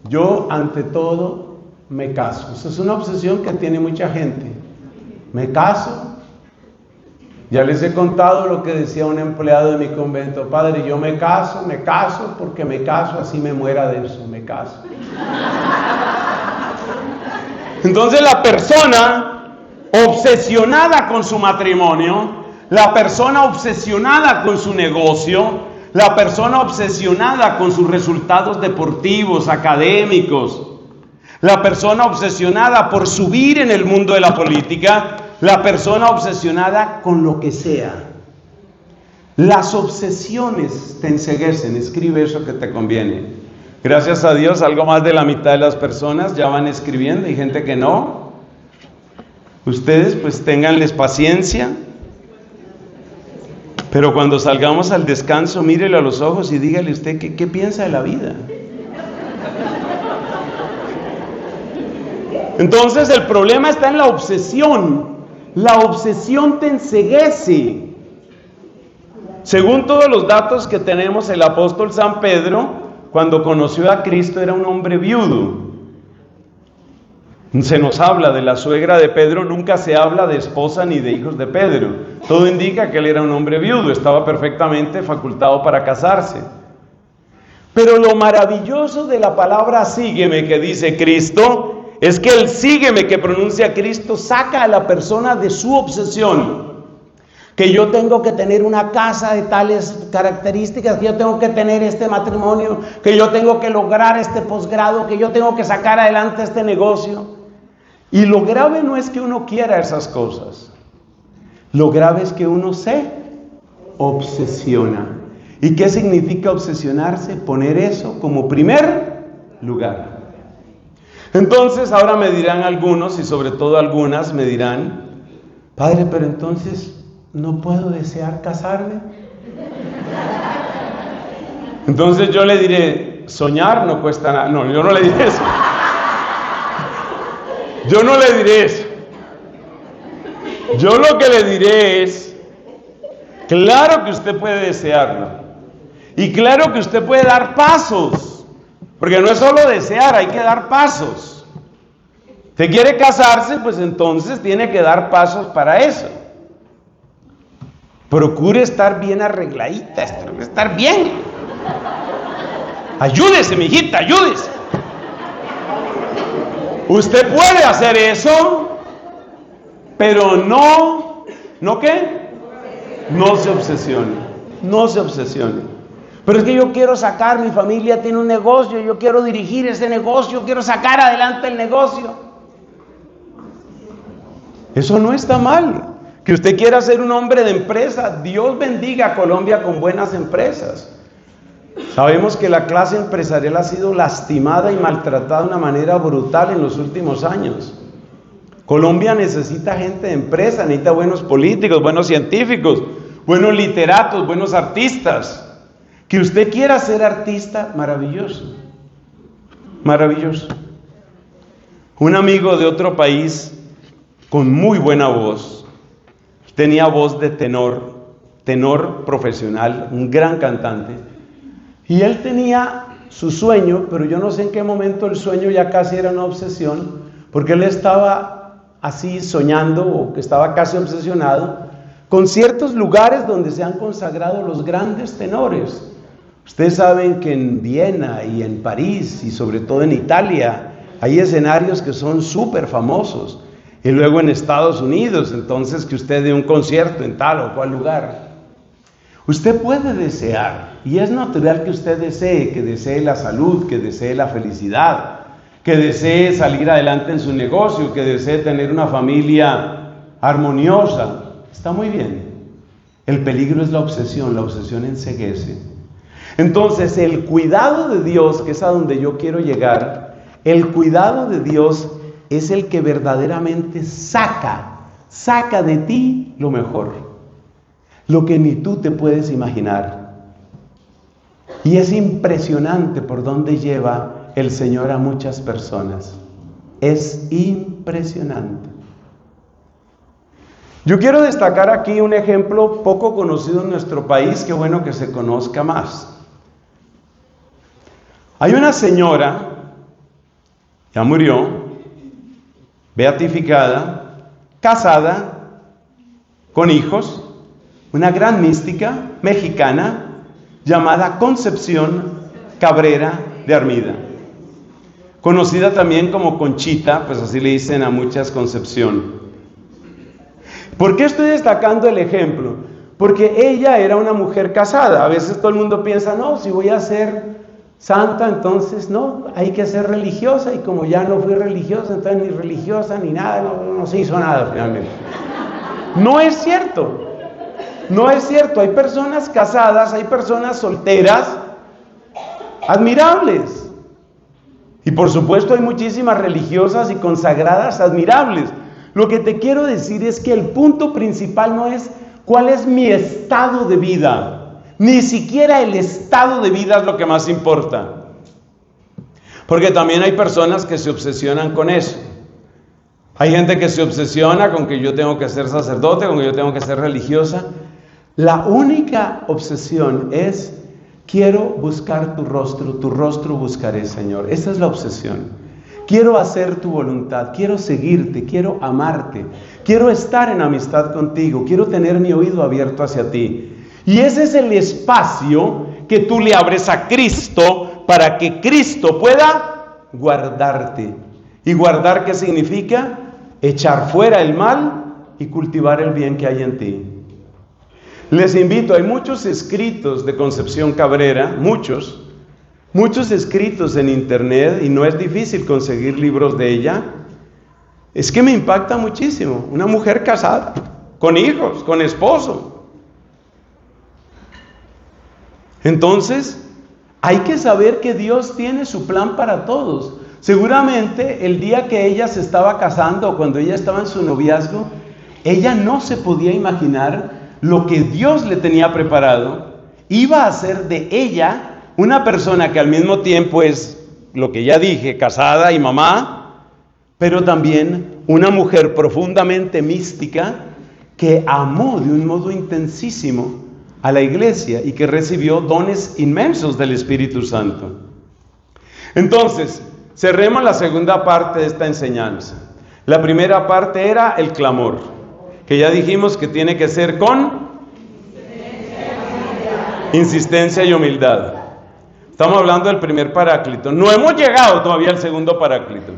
Yo, ante todo, me caso. Esa es una obsesión que tiene mucha gente. Me caso, Ya les he contado lo que decía un empleado de mi convento: padre, yo me caso porque me caso, así me muera de eso, me caso. Entonces la persona obsesionada con su matrimonio, la persona obsesionada con su negocio, la persona obsesionada con sus resultados deportivos, académicos, la persona obsesionada por subir en el mundo de la política, la persona obsesionada con lo que sea. Las obsesiones te enceguecen. Escribe eso que te conviene. Gracias a Dios, algo más de la mitad de las personas ya van escribiendo, y gente que no. Ustedes pues ténganles paciencia. Pero cuando salgamos al descanso, mírele a los ojos y dígale usted qué piensa de la vida. Entonces el problema está en la obsesión. La obsesión te enceguece. Según todos los datos que tenemos, el apóstol San Pedro, cuando conoció a Cristo, era un hombre viudo. Se nos habla de la suegra de Pedro, nunca se habla de esposa ni de hijos de Pedro. Todo indica que él era un hombre viudo, estaba perfectamente facultado para casarse. Pero lo maravilloso de la palabra sígueme que dice Cristo, es que el sígueme que pronuncia Cristo saca a la persona de su obsesión. Que yo tengo que tener una casa de tales características, que yo tengo que tener este matrimonio, que yo tengo que lograr este posgrado, que yo tengo que sacar adelante este negocio. Y lo grave no es que uno quiera esas cosas. Lo grave es que uno se obsesiona. ¿Y qué significa obsesionarse? Poner eso como primer lugar. Entonces ahora me dirán algunos, y sobre todo algunas me dirán: padre, pero entonces ¿no puedo desear casarme? Entonces yo le diré: soñar no cuesta nada. No, yo no le diré eso. Yo no le diré eso. Yo lo que le diré es: claro que usted puede desearlo. Y claro que usted puede dar pasos. Porque no es solo desear, hay que dar pasos. ¿Usted quiere casarse? Pues entonces tiene que dar pasos para eso. Procure estar bien arregladita, estar bien. Ayúdese, mijita, ayúdese. Usted puede hacer eso, pero ¿no qué? No se obsesione, no se obsesione. Pero es que yo quiero sacar, mi familia tiene un negocio, yo quiero dirigir ese negocio, quiero sacar adelante el negocio. Eso no está mal. Que usted quiera ser un hombre de empresa, Dios bendiga a Colombia con buenas empresas. Sabemos que la clase empresarial ha sido lastimada y maltratada de una manera brutal en los últimos años. Colombia necesita gente de empresa, necesita buenos políticos, buenos científicos, buenos literatos, buenos artistas. Que usted quiera ser artista, maravilloso, maravilloso. Un amigo de otro país con muy buena voz, tenía voz de tenor profesional, un gran cantante, y él tenía su sueño, pero yo no sé en qué momento el sueño ya casi era una obsesión, porque él estaba así soñando, o que estaba casi obsesionado, con ciertos lugares donde se han consagrado los grandes tenores. Ustedes saben que en Viena y en París y sobre todo en Italia hay escenarios que son súper famosos. Y luego en Estados Unidos, entonces que usted dé un concierto en tal o cual lugar. Usted puede desear, y es natural que usted desee, que desee la salud, que desee la felicidad, que desee salir adelante en su negocio, que desee tener una familia armoniosa. Está muy bien. El peligro es la obsesión enceguece. Entonces el cuidado de Dios, que es a donde yo quiero llegar, el cuidado de Dios es el que verdaderamente saca de ti lo mejor, lo que ni tú te puedes imaginar. Y es impresionante por dónde lleva el Señor a muchas personas. Es impresionante. Yo quiero destacar aquí un ejemplo poco conocido en nuestro país, que bueno que se conozca más. Hay una señora, ya murió, beatificada, casada, con hijos, una gran mística mexicana llamada Concepción Cabrera de Armida, conocida también como Conchita, pues así le dicen a muchas Concepción. ¿Por qué estoy destacando el ejemplo? Porque ella era una mujer casada. A veces todo el mundo piensa, no, si voy a ser santa, entonces no, hay que ser religiosa, y como ya no fui religiosa, entonces ni religiosa ni nada, no se hizo nada finalmente. No es cierto, no es cierto. Hay personas casadas, hay personas solteras, admirables. Y por supuesto hay muchísimas religiosas y consagradas admirables. Lo que te quiero decir es que el punto principal no es cuál es mi estado de vida. Ni siquiera el estado de vida es lo que más importa. Porque también hay personas que se obsesionan con eso. Hay gente que se obsesiona con que yo tengo que ser sacerdote, con que yo tengo que ser religiosa. La única obsesión es: quiero buscar tu rostro buscaré, Señor. Esa es la obsesión. Quiero hacer tu voluntad, quiero seguirte, quiero amarte, quiero estar en amistad contigo, quiero tener mi oído abierto hacia ti. Y ese es el espacio que tú le abres a Cristo para que Cristo pueda guardarte. ¿Y guardar qué significa? Echar fuera el mal y cultivar el bien que hay en ti. Les invito, hay muchos escritos de Concepción Cabrera, muchos escritos en internet, y no es difícil conseguir libros de ella. Es que me impacta muchísimo. Una mujer casada, con hijos, con esposo. Entonces, hay que saber que Dios tiene su plan para todos. Seguramente el día que ella se estaba casando, o cuando ella estaba en su noviazgo, ella no se podía imaginar lo que Dios le tenía preparado. Iba a hacer de ella una persona que al mismo tiempo es, lo que ya dije, casada y mamá, pero también una mujer profundamente mística que amó de un modo intensísimo a la iglesia y que recibió dones inmensos del Espíritu Santo. Entonces, cerremos la segunda parte de esta enseñanza. La primera parte era el clamor, que ya dijimos que tiene que ser con insistencia y humildad. Estamos hablando del primer paráclito. No hemos llegado todavía al segundo paráclito.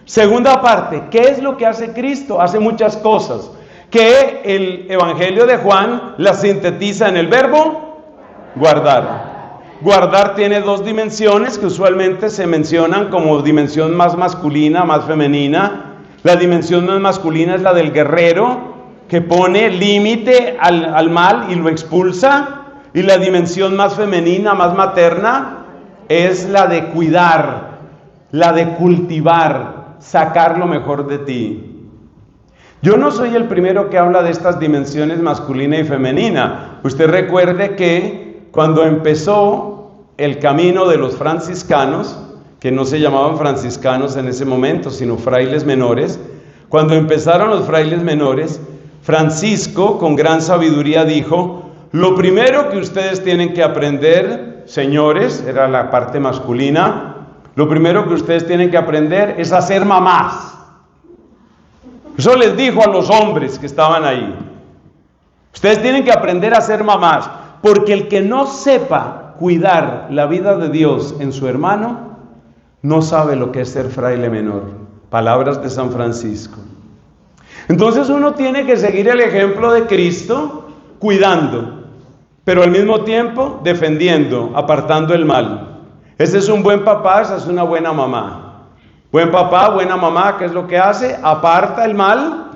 Segunda parte, ¿qué es lo que hace Cristo? Hace muchas cosas que el Evangelio de Juan las sintetiza en el verbo guardar. Guardar tiene dos dimensiones que usualmente se mencionan como dimensión más masculina, más femenina. La dimensión más masculina es la del guerrero, que pone límite al mal y lo expulsa. Y la dimensión más femenina, más materna, es la de cuidar, la de cultivar, sacar lo mejor de ti. Yo no soy el primero que habla de estas dimensiones masculina y femenina. Usted recuerde que cuando empezó el camino de los franciscanos, que no se llamaban franciscanos en ese momento, sino frailes menores, cuando empezaron los frailes menores, Francisco, con gran sabiduría, dijo: lo primero que ustedes tienen que aprender, señores, era la parte masculina, lo primero que ustedes tienen que aprender es a ser mamás. Eso les dijo a los hombres que estaban ahí. Ustedes tienen que aprender a ser mamás, porque el que no sepa cuidar la vida de Dios en su hermano, no sabe lo que es ser fraile menor. Palabras de San Francisco. Entonces uno tiene que seguir el ejemplo de Cristo, cuidando, pero al mismo tiempo defendiendo, apartando el mal. Ese es un buen papá, esa es una buena mamá. Buen papá, buena mamá, ¿qué es lo que hace? Aparta el mal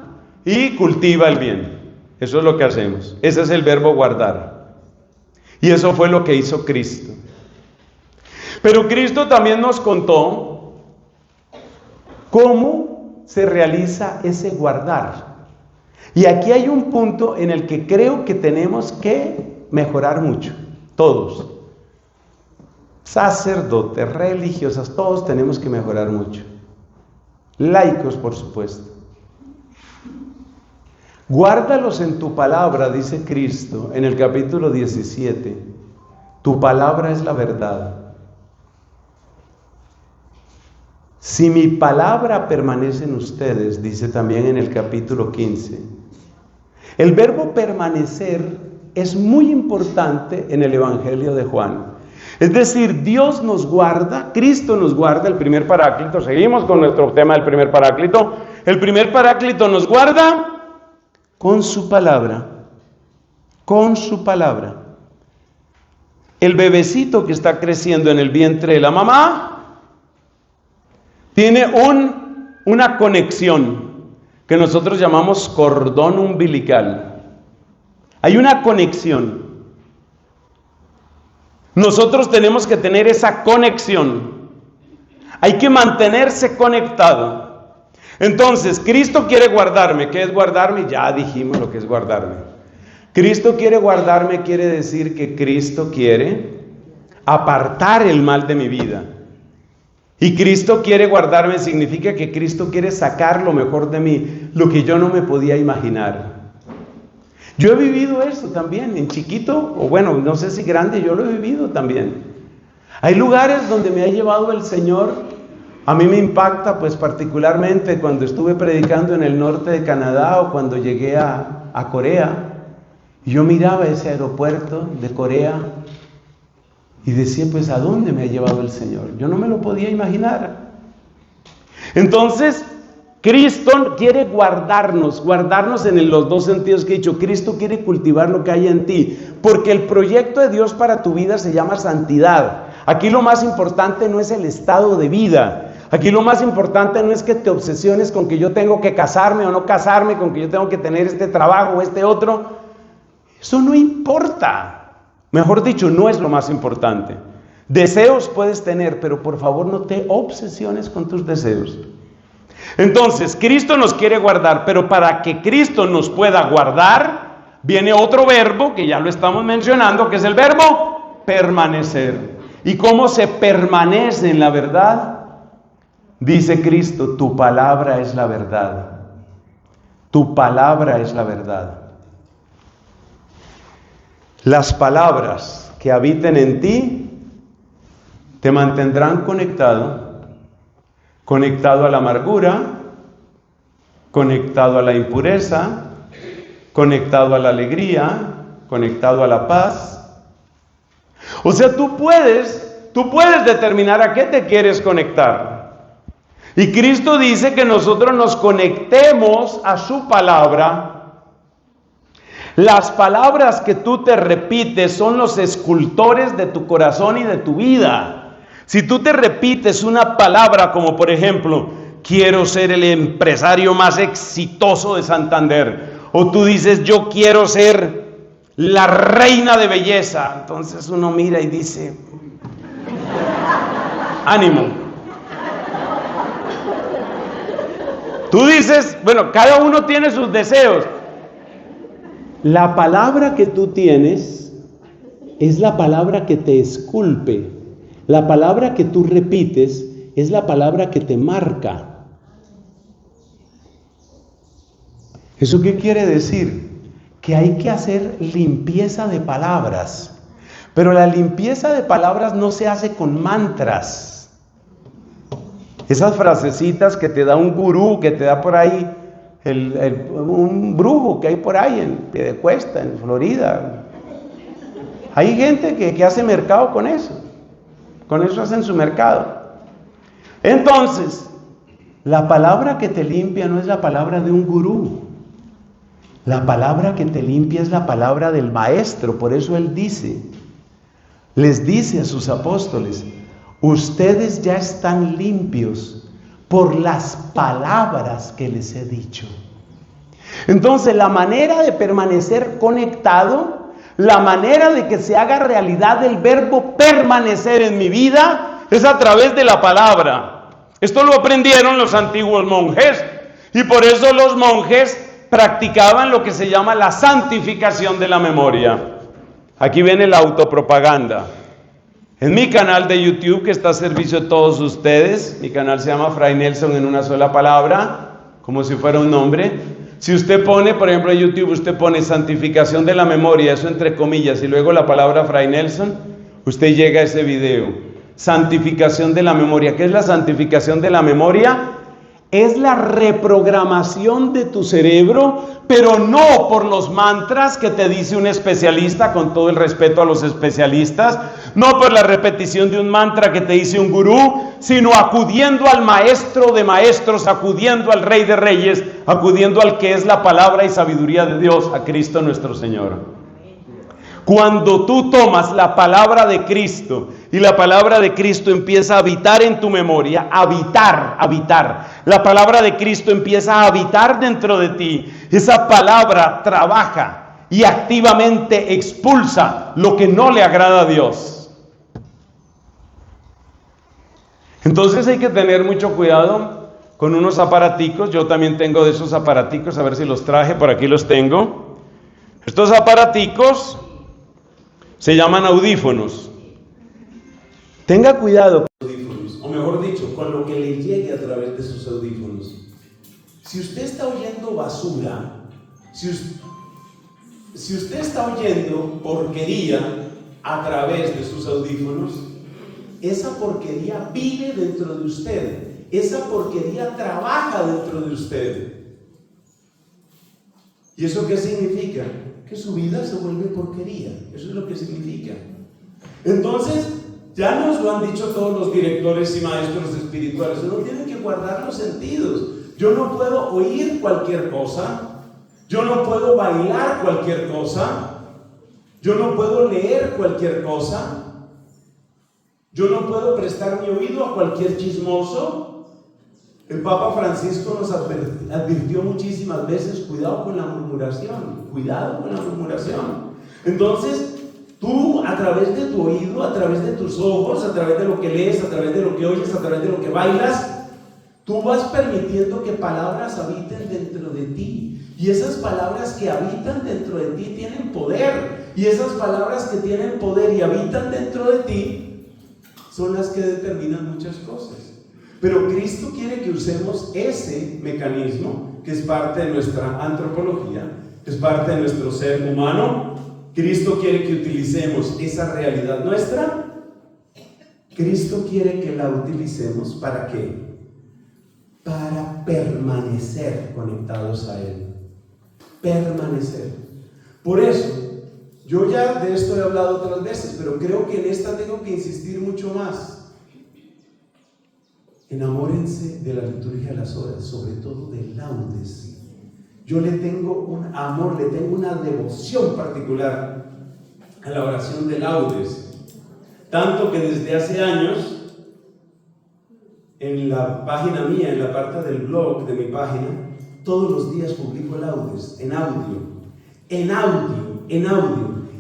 y cultiva el bien. Eso es lo que hacemos. Ese es el verbo guardar. Y eso fue lo que hizo Cristo. Pero Cristo también nos contó cómo se realiza ese guardar. Y aquí hay un punto en el que creo que tenemos que mejorar mucho, todos, sacerdotes, religiosas, todos tenemos que mejorar mucho, laicos por supuesto. Guárdalos en tu palabra, dice Cristo en el capítulo 17, tu palabra es la verdad. Si mi palabra permanece en ustedes, dice también en el capítulo 15. El verbo permanecer es muy importante en el Evangelio de Juan. Es decir, Dios nos guarda, Cristo nos guarda, el primer paráclito. Seguimos con nuestro tema del primer paráclito. El primer paráclito nos guarda con su palabra. Con su palabra. El bebecito que está creciendo en el vientre de la mamá tiene una conexión que nosotros llamamos cordón umbilical. Hay una conexión. Nosotros tenemos que tener esa conexión. Hay que mantenerse conectado. Entonces, Cristo quiere guardarme. ¿Qué es guardarme? Ya dijimos lo que es guardarme. Cristo quiere guardarme, quiere decir que Cristo quiere apartar el mal de mi vida. Y Cristo quiere guardarme significa que Cristo quiere sacar lo mejor de mí, lo que yo no me podía imaginar. Yo he vivido eso también, en chiquito, o bueno, no sé si grande, yo lo he vivido también. Hay lugares donde me ha llevado el Señor. A mí me impacta, pues particularmente cuando estuve predicando en el norte de Canadá o cuando llegué a Corea. Yo miraba ese aeropuerto de Corea y decía, pues, ¿a dónde me ha llevado el Señor? Yo no me lo podía imaginar. Entonces, Cristo quiere guardarnos en los dos sentidos que he dicho. Cristo quiere cultivar lo que hay en ti, porque el proyecto de Dios para tu vida se llama santidad. Aquí lo más importante no es el estado de vida. Aquí lo más importante no es que te obsesiones con que yo tengo que casarme o no casarme, con que yo tengo que tener este trabajo o este otro. Eso no importa. Mejor dicho, no es lo más importante. Deseos puedes tener, pero por favor no te obsesiones con tus deseos. Entonces, Cristo nos quiere guardar, pero para que Cristo nos pueda guardar, viene otro verbo que ya lo estamos mencionando, que es el verbo permanecer. ¿Y cómo se permanece en la verdad? Dice Cristo, tu palabra es la verdad. Tu palabra es la verdad. Las palabras que habiten en ti te mantendrán conectado a la amargura, conectado a la impureza, conectado a la alegría, conectado a la paz. O sea, tú puedes determinar a qué te quieres conectar. Y Cristo dice que nosotros nos conectemos a su palabra. Las palabras que tú te repites son los escultores de tu corazón y de tu vida. Si tú te repites una palabra como por ejemplo, quiero ser el empresario más exitoso de Santander, o tú dices, yo quiero ser la reina de belleza, entonces uno mira y dice, ánimo. Tú dices, bueno, cada uno tiene sus deseos. La palabra que tú tienes es la palabra que te esculpe. La palabra que tú repites es la palabra que te marca. ¿Eso qué quiere decir? Que hay que hacer limpieza de palabras. Pero la limpieza de palabras no se hace con mantras. Esas frasecitas que te da un gurú, que te da por ahí, un brujo que hay por ahí en Piedecuesta, en Florida. Hay gente que hace mercado con eso. Con eso hacen su mercado. Entonces, la palabra que te limpia no es la palabra de un gurú. La palabra que te limpia es la palabra del maestro. Por eso él les dice a sus apóstoles, ustedes ya están limpios por las palabras que les he dicho. Entonces, la manera de permanecer conectado, la manera de que se haga realidad el verbo permanecer en mi vida, es a través de la palabra. Esto lo aprendieron los antiguos monjes, y por eso los monjes practicaban lo que se llama la santificación de la memoria. Aquí viene la autopropaganda. En mi canal de YouTube, que está a servicio de todos ustedes, mi canal se llama Fray Nelson en una sola palabra, como si fuera un nombre. Si usted pone, por ejemplo en YouTube, usted pone santificación de la memoria, eso entre comillas, y luego la palabra Fray Nelson, usted llega a ese video. Santificación de la memoria. ¿Qué es la santificación de la memoria? es la reprogramación de tu cerebro, pero no por los mantras que te dice un especialista, con todo el respeto a los especialistas, no por la repetición de un mantra que te dice un gurú, sino acudiendo al maestro de maestros, acudiendo al rey de reyes, acudiendo al que es la palabra y sabiduría de Dios, a Cristo nuestro Señor. Cuando tú tomas la palabra de Cristo y la palabra de Cristo empieza a habitar en tu memoria, habitar. La palabra de Cristo empieza a habitar dentro de ti. Esa palabra trabaja y activamente expulsa lo que no le agrada a Dios. Entonces hay que tener mucho cuidado con unos aparaticos. Yo también tengo de esos aparaticos, a ver si los traje, por aquí los tengo. Estos aparaticos se llaman audífonos. Tenga cuidado con los audífonos, o mejor dicho, con lo que le llegue a través de sus audífonos. Si usted está oyendo basura, si usted está oyendo porquería a través de sus audífonos, esa porquería vive dentro de usted, esa porquería trabaja dentro de usted. ¿Y eso qué significa? Que su vida se vuelve porquería. Eso es lo que significa. Entonces, ya nos lo han dicho todos los directores y maestros espirituales, uno tiene que guardar los sentidos. Yo no puedo oír cualquier cosa, yo no puedo bailar cualquier cosa, yo no puedo leer cualquier cosa, yo no puedo prestar mi oído a cualquier chismoso. El Papa Francisco nos advirtió muchísimas veces, cuidado con la murmuración, cuidado con la murmuración. Entonces, tú a través de tu oído, a través de tus ojos, a través de lo que lees, a través de lo que oyes, a través de lo que bailas, tú vas permitiendo que palabras habiten dentro de ti. Y esas palabras que habitan dentro de ti tienen poder. Y esas palabras que tienen poder y habitan dentro de ti son las que determinan muchas cosas. Pero Cristo quiere que usemos ese mecanismo, que es parte de nuestra antropología, que es parte de nuestro ser humano. Cristo quiere que utilicemos esa realidad nuestra. Cristo quiere que la utilicemos ¿para qué? Para permanecer conectados a Él. Permanecer. Por eso, yo ya de esto he hablado otras veces, pero creo que en esta tengo que insistir mucho más. Enamórense de la liturgia de las horas, sobre todo del laudes. Yo le tengo un amor, le tengo una devoción particular a la oración de laudes. Tanto que desde hace años, en la página mía, en la parte del blog de mi página, todos los días publico laudes, en audio.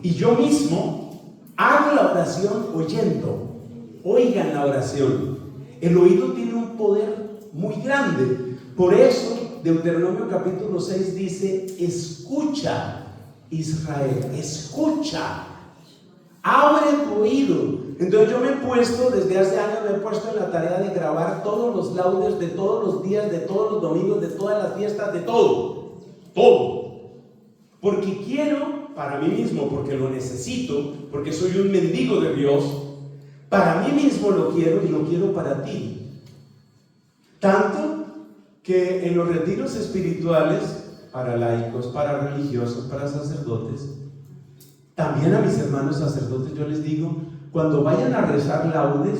Y yo mismo hago la oración oyendo. Oigan la oración. El oído tiene un poder muy grande. Por eso, Deuteronomio capítulo 6 dice: escucha, Israel, escucha, abre tu oído. Entonces yo me he puesto, desde hace años me he puesto en la tarea de grabar todos los laudes de todos los días, de todos los domingos, de todas las fiestas, de todo. Porque quiero, para mí mismo, porque lo necesito, porque soy un mendigo de Dios. Para mí mismo lo quiero y lo quiero para ti. Tanto que en los retiros espirituales, para laicos, para religiosos, para sacerdotes, también a mis hermanos sacerdotes yo les digo, cuando vayan a rezar laudes,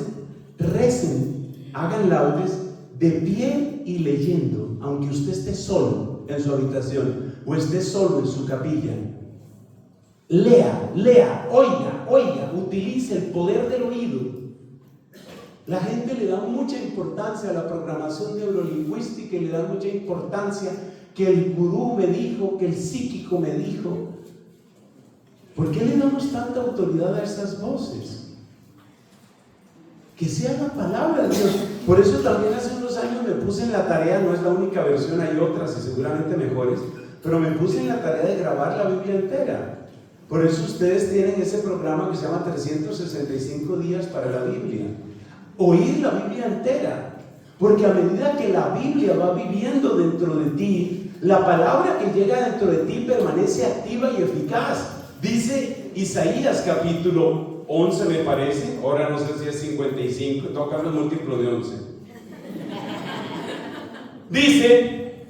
recen, hagan laudes de pie y leyendo, aunque usted esté solo en su habitación o esté solo en su capilla. Lea, oiga, utilice el poder del oído. La gente le da mucha importancia a la programación neurolingüística y le da mucha importancia que el gurú me dijo, que el psíquico me dijo. ¿Por qué le damos tanta autoridad a esas voces? Que sea la palabra de Dios. Por eso también hace unos años me puse en la tarea, no es la única versión, hay otras y seguramente mejores, pero me puse en la tarea de grabar la Biblia entera. Por eso ustedes tienen ese programa que se llama 365 días para la Biblia. Oír la Biblia entera, porque a medida que la Biblia va viviendo dentro de ti, la palabra que llega dentro de ti permanece activa y eficaz. Dice Isaías capítulo 11 me parece, ahora no sé si es 55, toca el múltiplo de 11. Dice,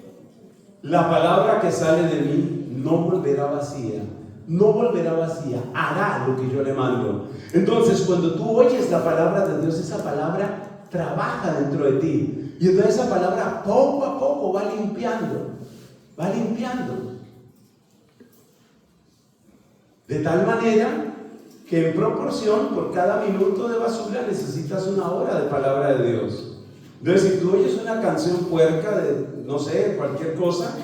la palabra que sale de mí no volverá vacía. No volverá vacía, hará lo que yo le mando. Entonces, cuando tú oyes la palabra de Dios, esa palabra trabaja dentro de ti. Y entonces esa palabra poco a poco va limpiando. Va limpiando. De tal manera que en proporción, por cada minuto de basura necesitas 1 hora de palabra de Dios. Entonces, si tú oyes una canción puerca de, no sé, cualquier cosa,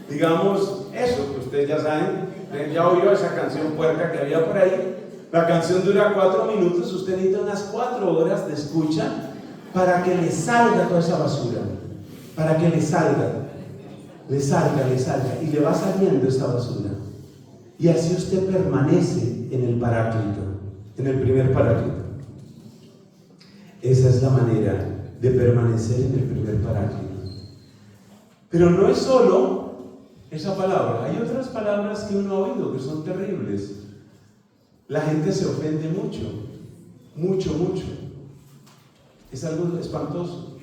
digamos eso, que ustedes ya saben, ya oyó esa canción puerca que había por ahí. La canción dura 4 minutos, usted necesita unas 4 horas de escucha para que le salga toda esa basura, para que le salga, y le va saliendo esa basura. Y así usted permanece en el Paráclito, en el primer Paráclito. Esa es la manera de permanecer en el primer Paráclito. Pero no es solo esa palabra, hay otras palabras que uno ha oído que son terribles. La gente se ofende mucho. Es algo espantoso.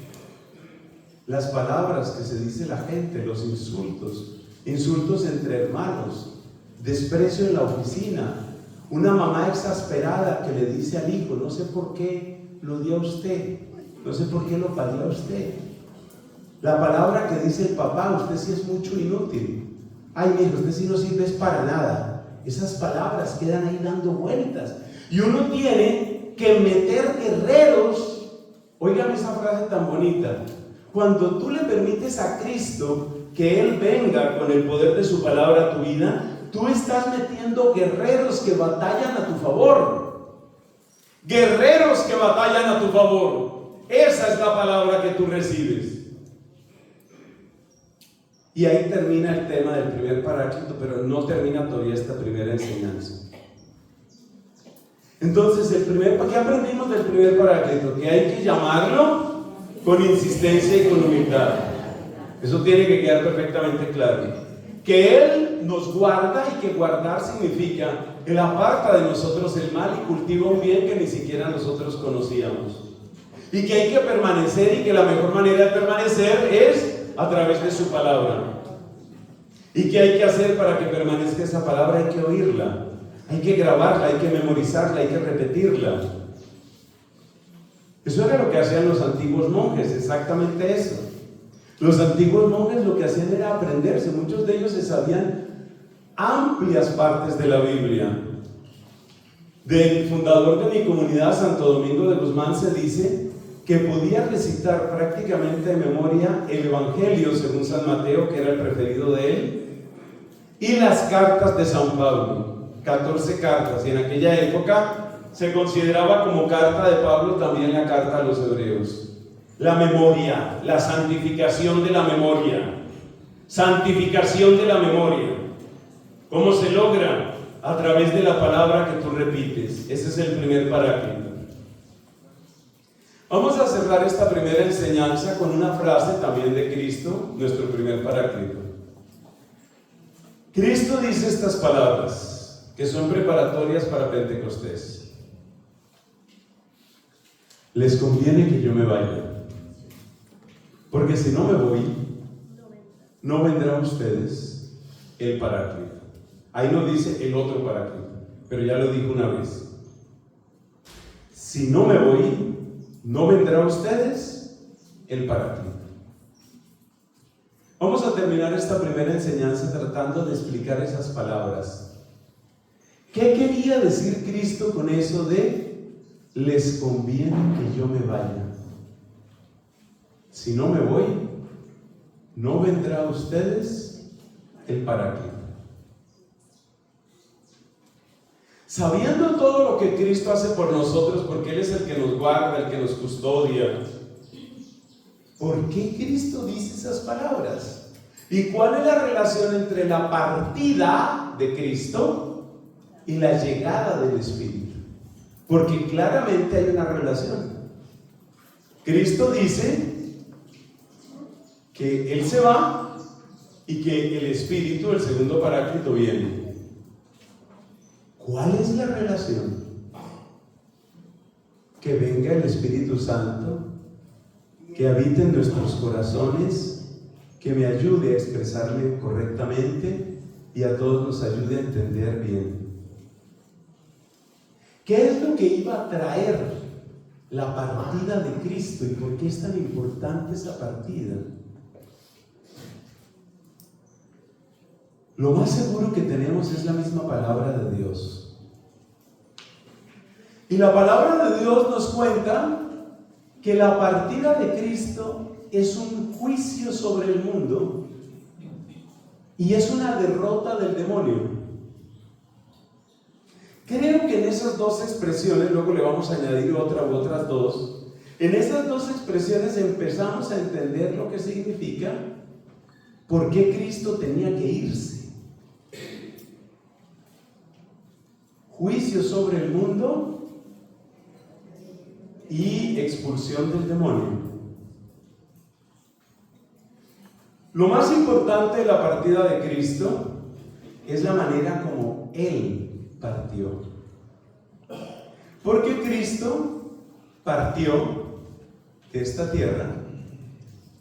Las palabras que se dice la gente, los insultos entre hermanos, desprecio en la oficina, una mamá exasperada que le dice al hijo, no sé por qué lo dio a usted, no sé por qué lo parió a usted. La palabra que dice el papá, usted sí es mucho inútil. Ay, mijo, usted sí no sirve para nada. Esas palabras quedan ahí dando vueltas. Y uno tiene que meter guerreros. Óigame esa frase tan bonita. Cuando tú le permites a Cristo que Él venga con el poder de su palabra a tu vida, tú estás metiendo guerreros que batallan a tu favor. Guerreros que batallan a tu favor. Esa es la palabra que tú recibes. Y ahí termina el tema del primer Paráclito, pero no termina todavía esta primera enseñanza. Entonces, ¿qué aprendimos del primer Paráclito? Que hay que llamarlo con insistencia y con humildad. Eso tiene que quedar perfectamente claro. Que Él nos guarda, y que guardar significa Él aparta de nosotros el mal y cultiva un bien que ni siquiera nosotros conocíamos. Y que hay que permanecer, y que la mejor manera de permanecer es a través de su palabra. ¿Y qué hay que hacer para que permanezca esa palabra? Hay que oírla, hay que grabarla, hay que memorizarla, hay que repetirla. Eso era lo que hacían los antiguos monjes, exactamente eso. Los antiguos monjes lo que hacían era aprenderse. Muchos de ellos se sabían amplias partes de la Biblia. Del fundador de mi comunidad, Santo Domingo de Guzmán, se dice que podía recitar prácticamente de memoria el Evangelio según San Mateo, que era el preferido de él, y las cartas de San Pablo, 14 cartas, y en aquella época se consideraba como carta de Pablo también la carta a los hebreos. La memoria, la santificación de la memoria, santificación de la memoria. ¿Cómo se logra? A través de la palabra que tú repites. Ese es el primer Paráclito. Vamos a cerrar esta primera enseñanza con una frase también de Cristo, nuestro primer Paráclito. Cristo dice estas palabras que son preparatorias para Pentecostés. Les conviene que yo me vaya, porque si no me voy, no vendrá a ustedes el Paráclito. Ahí no dice el otro Paráclito, pero ya lo dijo una vez. Si no me voy, no vendrá a ustedes el Paráclito. Vamos a terminar esta primera enseñanza tratando de explicar esas palabras. ¿Qué quería decir Cristo con eso de les conviene que yo me vaya? Si no me voy, no vendrá a ustedes el Paráclito. Sabiendo todo lo que Cristo hace por nosotros, porque Él es el que nos guarda, el que nos custodia, ¿por qué Cristo dice esas palabras? ¿Y cuál es la relación entre la partida de Cristo y la llegada del Espíritu? Porque claramente hay una relación. Cristo dice que Él se va y que el Espíritu, el segundo Paráclito, viene. ¿Cuál es la relación? Que venga el Espíritu Santo, que habite en nuestros corazones que me ayude a expresarme correctamente y a todos nos ayude a entender bien. ¿Qué es lo que iba a traer la partida de Cristo y por qué es tan importante esa partida? Lo más seguro que tenemos es la misma palabra de Dios. Y la palabra de Dios nos cuenta que la partida de Cristo es un juicio sobre el mundo y es una derrota del demonio. Creo que en esas dos expresiones, luego le vamos a añadir otra u otras dos, en esas dos expresiones empezamos a entender lo que significa por qué Cristo tenía que irse. Juicio sobre el mundo y expulsión del demonio. Lo más importante de la partida de Cristo es la manera como Él partió. Porque Cristo partió de esta tierra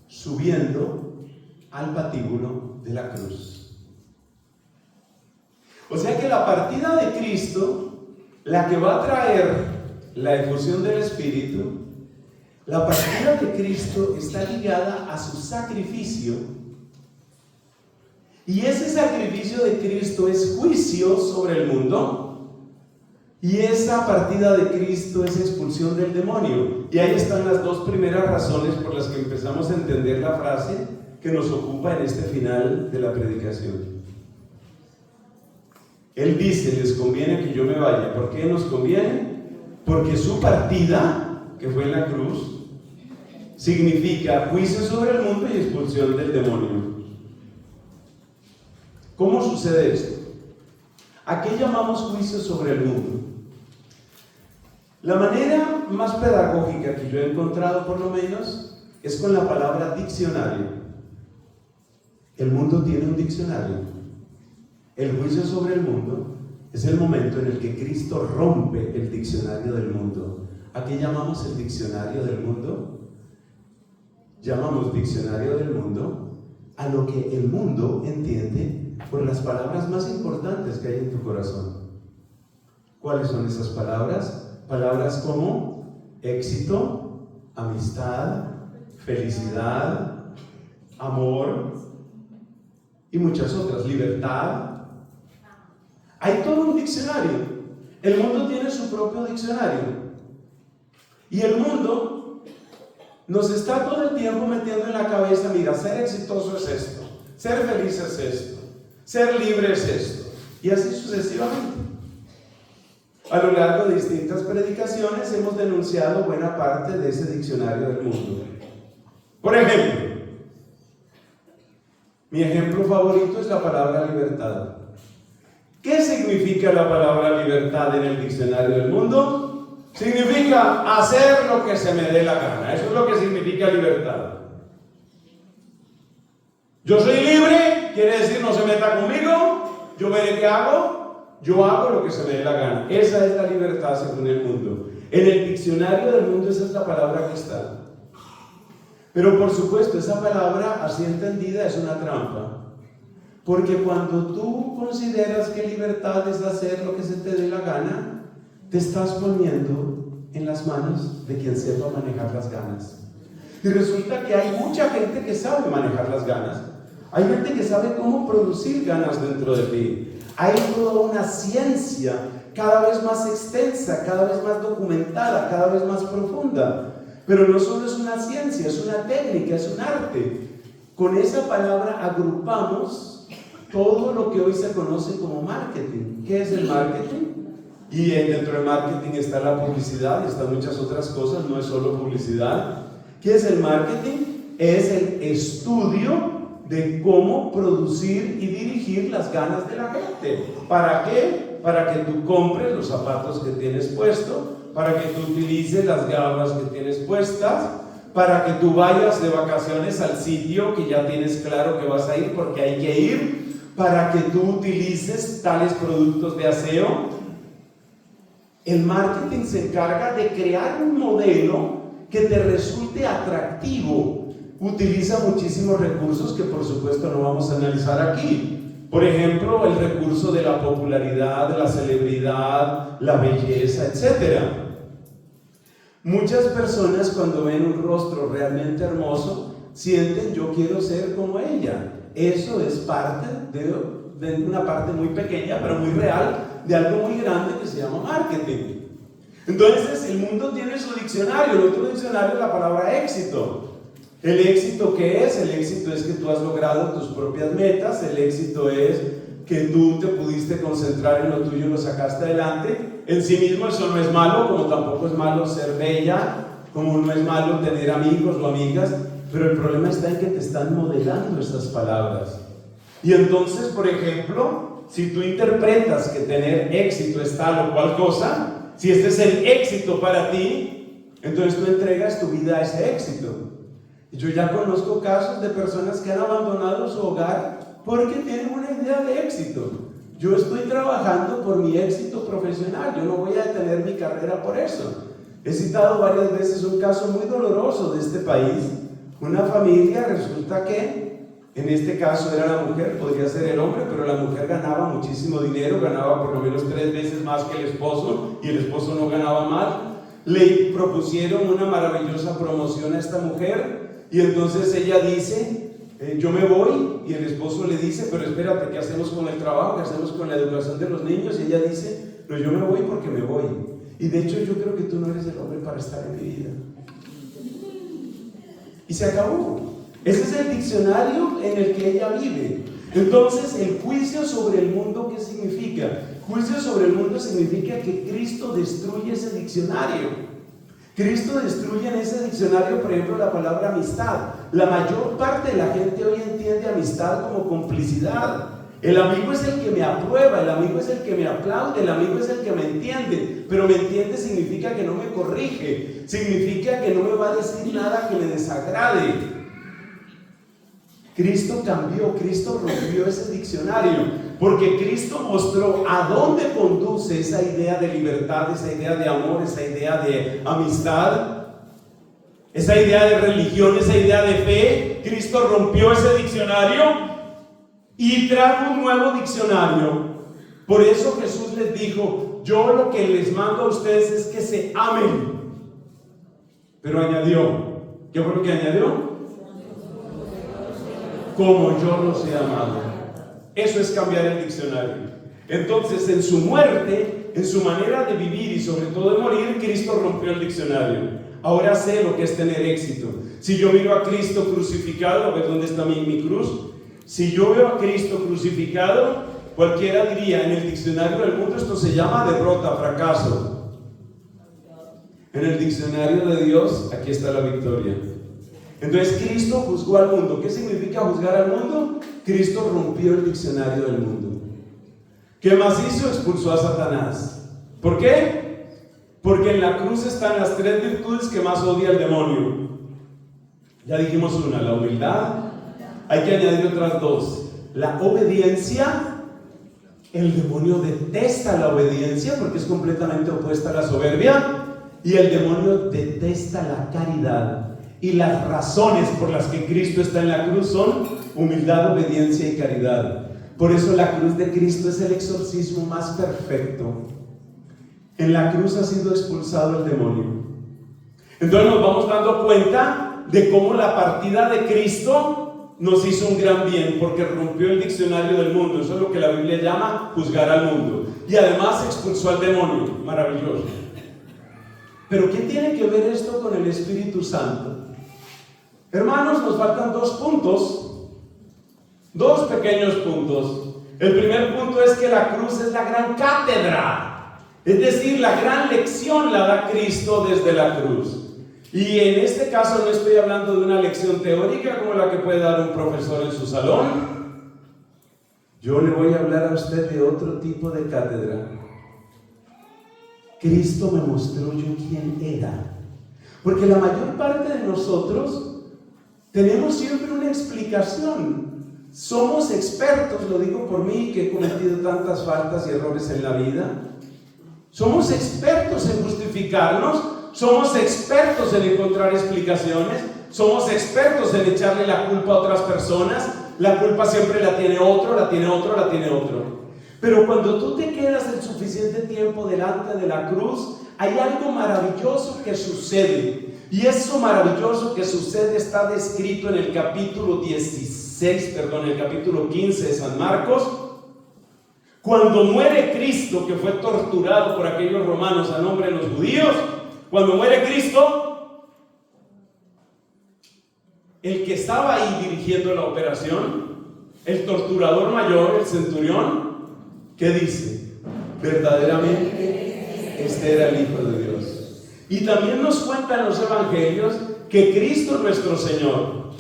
subiendo al patíbulo de la cruz. O sea que la partida de Cristo, la que va a traer la efusión del Espíritu, la partida de Cristo está ligada a su sacrificio. Y ese sacrificio de Cristo es juicio sobre el mundo. Y esa partida de Cristo es expulsión del demonio. Y ahí están las dos primeras razones por las que empezamos a entender la frase que nos ocupa en este final de la predicación. Él dice, les conviene que yo me vaya. ¿Por qué nos conviene? Porque su partida, que fue en la cruz, significa juicio sobre el mundo y expulsión del demonio. ¿Cómo sucede esto? ¿A qué llamamos juicio sobre el mundo? La manera más pedagógica que yo he encontrado, por lo menos, es con la palabra diccionario. El mundo tiene un diccionario. El juicio sobre el mundo es el momento en el que Cristo rompe el diccionario del mundo. ¿A qué llamamos el diccionario del mundo? Llamamos diccionario del mundo a lo que el mundo entiende por las palabras más importantes que hay en tu corazón. ¿Cuáles son esas palabras? Palabras como éxito, amistad, felicidad, amor y muchas otras, libertad. Hay todo un diccionario. El mundo tiene su propio diccionario. Y el mundo nos está todo el tiempo metiendo en la cabeza, mira, ser exitoso es esto, ser feliz es esto, ser libre es esto. Y así sucesivamente. A lo largo de distintas predicaciones hemos denunciado buena parte de ese diccionario del mundo. Por ejemplo, mi ejemplo favorito es la palabra libertad. ¿Qué significa la palabra libertad en el diccionario del mundo? Significa hacer lo que se me dé la gana. Eso es lo que significa libertad. Yo soy libre, quiere decir no se meta conmigo, yo veré qué hago, yo hago lo que se me dé la gana. Esa es la libertad según el mundo. En el diccionario del mundo esa es la palabra que está. Pero por supuesto, esa palabra así entendida es una trampa. Porque cuando tú consideras que libertad es hacer lo que se te dé la gana, te estás poniendo en las manos de quien sepa manejar las ganas. Y resulta que hay mucha gente que sabe manejar las ganas. Hay gente que sabe cómo producir ganas dentro de ti. Hay toda una ciencia cada vez más extensa, cada vez más documentada, cada vez más profunda. Pero no solo es una ciencia, es una técnica, es un arte. Con esa palabra agrupamos todo lo que hoy se conoce como marketing. ¿Qué es el marketing? Y dentro del marketing está la publicidad y están muchas otras cosas, no es solo publicidad. ¿Qué es el marketing? Es el estudio de cómo producir y dirigir las ganas de la gente. ¿Para qué? Para que tú compres los zapatos que tienes puesto, para que tú utilices las gafas que tienes puestas, para que tú vayas de vacaciones al sitio que ya tienes claro que vas a ir porque hay que ir, para que tú utilices tales productos de aseo. El marketing se encarga de crear un modelo que te resulte atractivo, utiliza muchísimos recursos que por supuesto no vamos a analizar aquí. Por ejemplo, el recurso de la popularidad, la celebridad, la belleza, etc. Muchas personas cuando ven un rostro realmente hermoso sienten: yo quiero ser como ella. Eso es parte de una parte muy pequeña, pero muy real, de algo muy grande que se llama marketing. Entonces, el mundo tiene su diccionario. El otro diccionario es la palabra éxito. ¿El éxito qué es? El éxito es que tú has logrado tus propias metas. El éxito es que tú te pudiste concentrar en lo tuyo y lo sacaste adelante. En sí mismo eso no es malo, como tampoco es malo ser bella, como no es malo tener amigos o amigas, pero el problema está en que te están modelando esas palabras. Y entonces, por ejemplo, si tú interpretas que tener éxito es tal o cual cosa, si este es el éxito para ti, entonces tú entregas tu vida a ese éxito. Yo ya conozco casos de personas que han abandonado su hogar porque tienen una idea de éxito. Yo estoy trabajando por mi éxito profesional, yo no voy a detener mi carrera por eso. He citado varias veces un caso muy doloroso de este país. Una familia, resulta que en este caso era la mujer, podría ser el hombre, pero la mujer ganaba muchísimo dinero, ganaba por lo menos 3 veces más que el esposo, y el esposo no ganaba mal. Le propusieron una maravillosa promoción a esta mujer, y entonces ella dice: yo me voy, y el esposo le dice: pero espérate, ¿qué hacemos con el trabajo? ¿Qué hacemos con la educación de los niños? Y ella dice: no, yo me voy porque me voy, y de hecho yo creo que tú no eres el hombre para estar en mi vida. Y se acabó. Ese es el diccionario en el que ella vive. Entonces, el juicio sobre el mundo, ¿qué significa? Juicio sobre el mundo significa que Cristo destruye ese diccionario. Cristo destruye en ese diccionario, por ejemplo, la palabra amistad. La mayor parte de la gente hoy entiende amistad como complicidad. El amigo es el que me aprueba, el amigo es el que me aplaude, el amigo es el que me entiende. Pero me entiende significa que no me corrige, significa que no me va a decir nada que me desagrade. Cristo cambió, Cristo rompió ese diccionario, porque Cristo mostró a dónde conduce esa idea de libertad, esa idea de amor, esa idea de amistad, esa idea de religión, esa idea de fe. Cristo rompió ese diccionario y trajo un nuevo diccionario. Por eso Jesús les dijo: yo lo que les mando a ustedes es que se amen. Pero añadió, ¿qué fue lo que añadió? Como yo los he amado. Eso es cambiar el diccionario. Entonces, en su muerte, en su manera de vivir y sobre todo de morir, Cristo rompió el diccionario. Ahora sé lo que es tener éxito. Si yo miro a Cristo crucificado, a ver dónde está mi cruz. Si yo veo a Cristo crucificado, cualquiera diría: en el diccionario del mundo esto se llama derrota, fracaso. En el diccionario de Dios, aquí está la victoria. Entonces Cristo juzgó al mundo. ¿Qué significa juzgar al mundo? Cristo rompió el diccionario del mundo. ¿Qué más hizo? Expulsó a Satanás. ¿Por qué? Porque en la cruz están las 3 virtudes que más odia el demonio. Ya dijimos una, la humildad. Hay que añadir otras 2. La obediencia. El demonio detesta la obediencia porque es completamente opuesta a la soberbia. Y el demonio detesta la caridad. Y las razones por las que Cristo está en la cruz son humildad, obediencia y caridad. Por eso la cruz de Cristo es el exorcismo más perfecto. En la cruz ha sido expulsado el demonio. Entonces nos vamos dando cuenta de cómo la partida de Cristo nos hizo un gran bien, porque rompió el diccionario del mundo. Eso es lo que la Biblia llama juzgar al mundo. Y además expulsó al demonio. Maravilloso. Pero ¿qué tiene que ver esto con el Espíritu Santo? Hermanos, nos faltan 2 puntos, 2 pequeños puntos. El primer punto es que la cruz es la gran cátedra, es decir, la gran lección la da Cristo desde la cruz. Y en este caso no estoy hablando de una lección teórica como la que puede dar un profesor en su salón. Yo le voy a hablar a usted de otro tipo de cátedra. Cristo me mostró yo quién era. Porque la mayor parte de nosotros tenemos siempre una explicación. Somos expertos, lo digo por mí, que he cometido tantas faltas y errores en la vida. Somos expertos en justificarnos, somos expertos en encontrar explicaciones, somos expertos en echarle la culpa a otras personas. La culpa siempre la tiene otro, la tiene otro, la tiene otro. Pero cuando tú te quedas el suficiente tiempo delante de la cruz, hay algo maravilloso que sucede. Y eso maravilloso que sucede está descrito en el capítulo 15 de San Marcos. Cuando muere Cristo, que fue torturado por aquellos romanos a nombre de los judíos, cuando muere Cristo, el que estaba ahí dirigiendo la operación, el torturador mayor, el centurión, ¿qué dice? Verdaderamente este era el Hijo de Dios. Y también nos cuentan los evangelios que Cristo nuestro Señor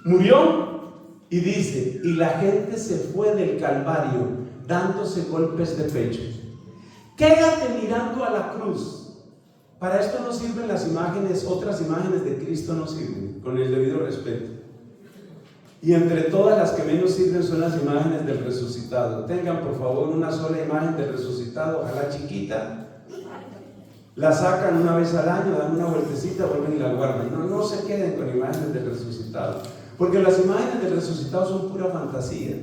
murió y dice, y la gente se fue del Calvario dándose golpes de pecho. Quédate mirando a la cruz. Para esto no sirven las imágenes, otras imágenes de Cristo no sirven, con el debido respeto. Y entre todas las que menos sirven son las imágenes del resucitado. Tengan por favor una sola imagen del resucitado, ojalá chiquita. La sacan una vez al año, dan una vueltecita, vuelven y la guardan. No se queden con imágenes del resucitado, porque las imágenes del resucitado son pura fantasía.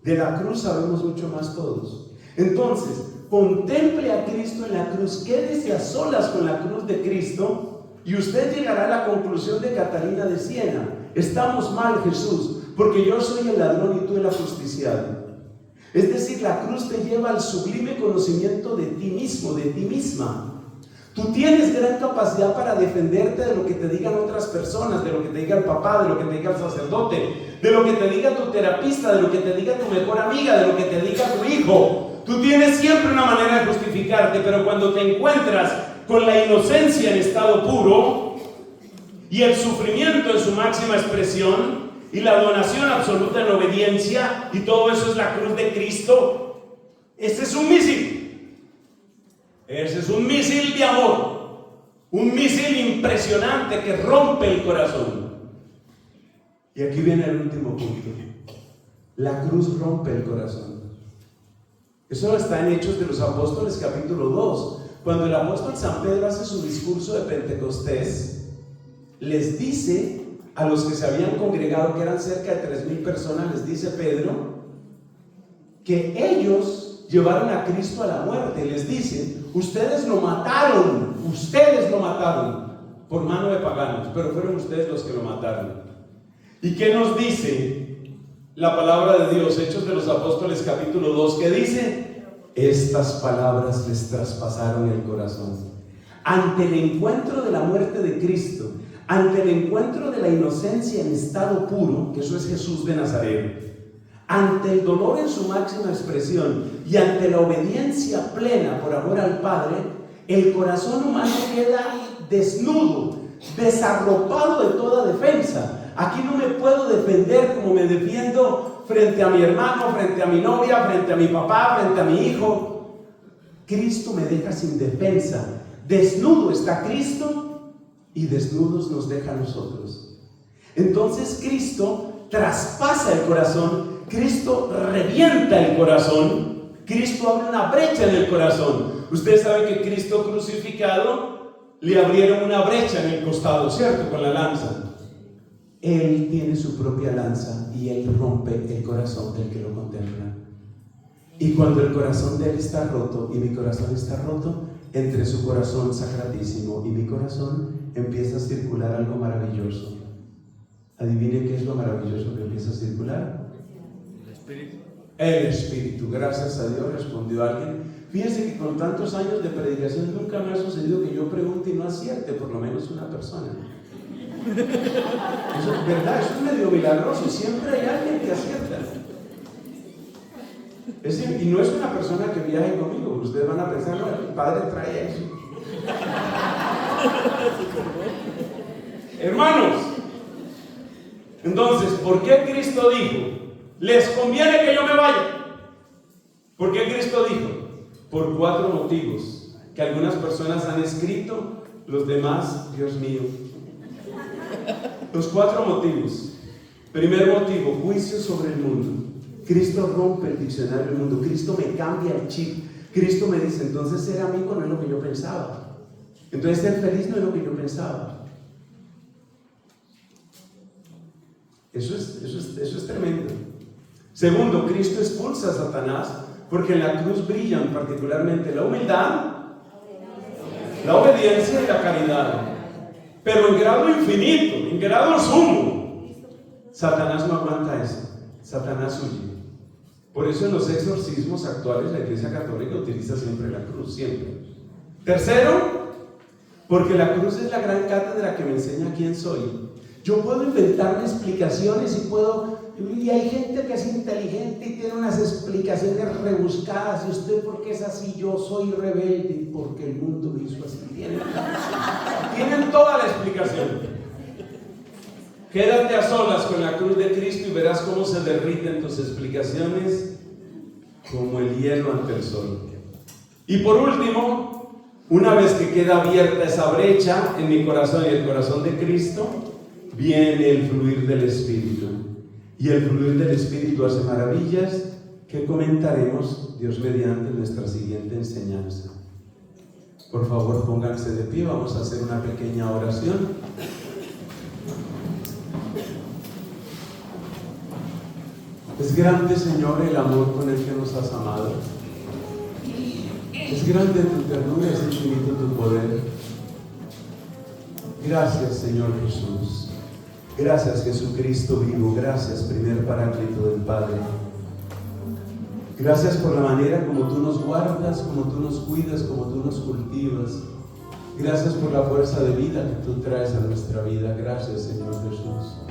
De la cruz sabemos mucho más todos. Entonces, contemple a Cristo en la cruz, quédese a solas con la cruz de Cristo y usted llegará a la conclusión de Catalina de Siena. Estamos mal, Jesús, porque yo soy el ladrón y tú el ajusticiado. Es decir, la cruz te lleva al sublime conocimiento de ti mismo, de ti misma. Tú tienes gran capacidad para defenderte de lo que te digan otras personas, de lo que te diga el papá, de lo que te diga el sacerdote, de lo que te diga tu terapista, de lo que te diga tu mejor amiga, de lo que te diga tu hijo. Tú tienes siempre una manera de justificarte, pero cuando te encuentras con la inocencia en estado puro y el sufrimiento en su máxima expresión y la donación absoluta en obediencia, y todo eso es la cruz de Cristo, ese es un misil. Ese es un misil de amor, un misil impresionante que rompe el corazón. Y aquí viene el último punto. La cruz rompe el corazón. Eso está en Hechos de los Apóstoles capítulo 2. Cuando el apóstol San Pedro hace su discurso de Pentecostés, les dice a los que se habían congregado, que eran cerca de 3,000 personas, les dice Pedro, que ellos llevaron a Cristo a la muerte. Les dice, ustedes lo mataron por mano de paganos, pero fueron ustedes los que lo mataron. ¿Y qué nos dice la palabra de Dios? Hechos de los Apóstoles capítulo 2, ¿qué dice? Estas palabras les traspasaron el corazón. Ante el encuentro de la muerte de Cristo, ante el encuentro de la inocencia en estado puro, que eso es Jesús de Nazaret, ante el dolor en su máxima expresión y ante la obediencia plena por amor al Padre, el corazón humano queda desnudo, desarropado de toda defensa. Aquí no me puedo defender como me defiendo frente a mi hermano, frente a mi novia, frente a mi papá, frente a mi hijo. Cristo me deja sin defensa. Desnudo está Cristo y desnudos nos deja a nosotros. Entonces Cristo traspasa el corazón, Cristo revienta el corazón, Cristo abre una brecha en el corazón. Ustedes saben que Cristo crucificado le abrieron una brecha en el costado, ¿cierto? Con la lanza. Él tiene su propia lanza y Él rompe el corazón del que lo contempla. Y cuando el corazón de Él está roto y mi corazón está roto, entre su corazón sacratísimo y mi corazón empieza a circular algo maravilloso. Adivinen qué es lo maravilloso que empieza a circular. El Espíritu. El Espíritu. Gracias a Dios, respondió alguien. Fíjense que con tantos años de predicación nunca me ha sucedido que yo pregunte y no acierte, por lo menos una persona. Eso es verdad, eso es medio milagroso. Siempre hay alguien que acierta. Y no es una persona que viaje conmigo. Ustedes van a pensar, no, el Padre trae eso. Hermanos, entonces, ¿por qué Cristo dijo, les conviene que yo me vaya? ¿Por qué Cristo dijo? Por 4 motivos que algunas personas han escrito, los demás, Dios mío. Los 4 motivos. Primer motivo, juicio sobre el mundo. Cristo rompe el diccionario del mundo. Cristo me cambia el chip. Cristo me dice, entonces ser amigo no es lo que yo pensaba. Entonces ser feliz no es lo que yo pensaba. Eso es tremendo. Segundo, Cristo expulsa a Satanás porque en la cruz brillan particularmente la humildad, la obediencia y la caridad. Pero en grado infinito, en grado sumo. Satanás no aguanta eso. Satanás huye. Por eso en los exorcismos actuales la Iglesia Católica utiliza siempre la cruz, siempre. Tercero, porque la cruz es la gran cátedra que me enseña quién soy. Yo puedo inventarme explicaciones y hay gente que es inteligente y tiene unas explicaciones rebuscadas. ¿Y usted por qué es así? Yo soy rebelde porque el mundo me hizo así. Tienen toda la explicación. Quédate a solas con la cruz de Cristo y verás cómo se derriten tus explicaciones como el hielo ante el sol. Y por último, una vez que queda abierta esa brecha en mi corazón y el corazón de Cristo, viene el fluir del Espíritu. Y el fluir del Espíritu hace maravillas que comentaremos, Dios mediante, en nuestra siguiente enseñanza. Por favor, pónganse de pie, vamos a hacer una pequeña oración. Es grande, Señor, el amor con el que nos has amado. Es grande tu ternura, es infinito tu poder. Gracias, Señor Jesús. Gracias, Jesucristo vivo. Gracias, primer paráclito del Padre. Gracias por la manera como tú nos guardas, como tú nos cuidas, como tú nos cultivas. Gracias por la fuerza de vida que tú traes a nuestra vida. Gracias, Señor Jesús.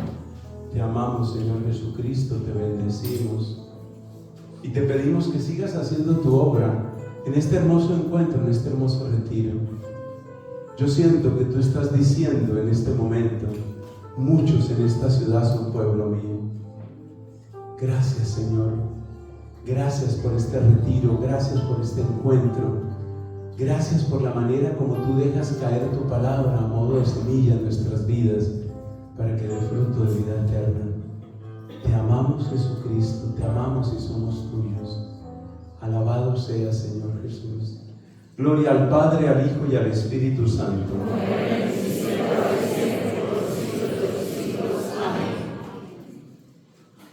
Te amamos, Señor Jesucristo, te bendecimos y te pedimos que sigas haciendo tu obra en este hermoso encuentro, en este hermoso retiro. Yo siento que tú estás diciendo en este momento: muchos en esta ciudad son pueblo mío. Gracias, Señor. Gracias por este retiro, gracias por este encuentro. Gracias por la manera como tú dejas caer tu palabra a modo de semilla en nuestras vidas, para que dé fruto de vida eterna. Te amamos, Jesucristo, te amamos y somos tuyos. Alabado sea, Señor Jesús. Gloria al Padre, al Hijo y al Espíritu Santo.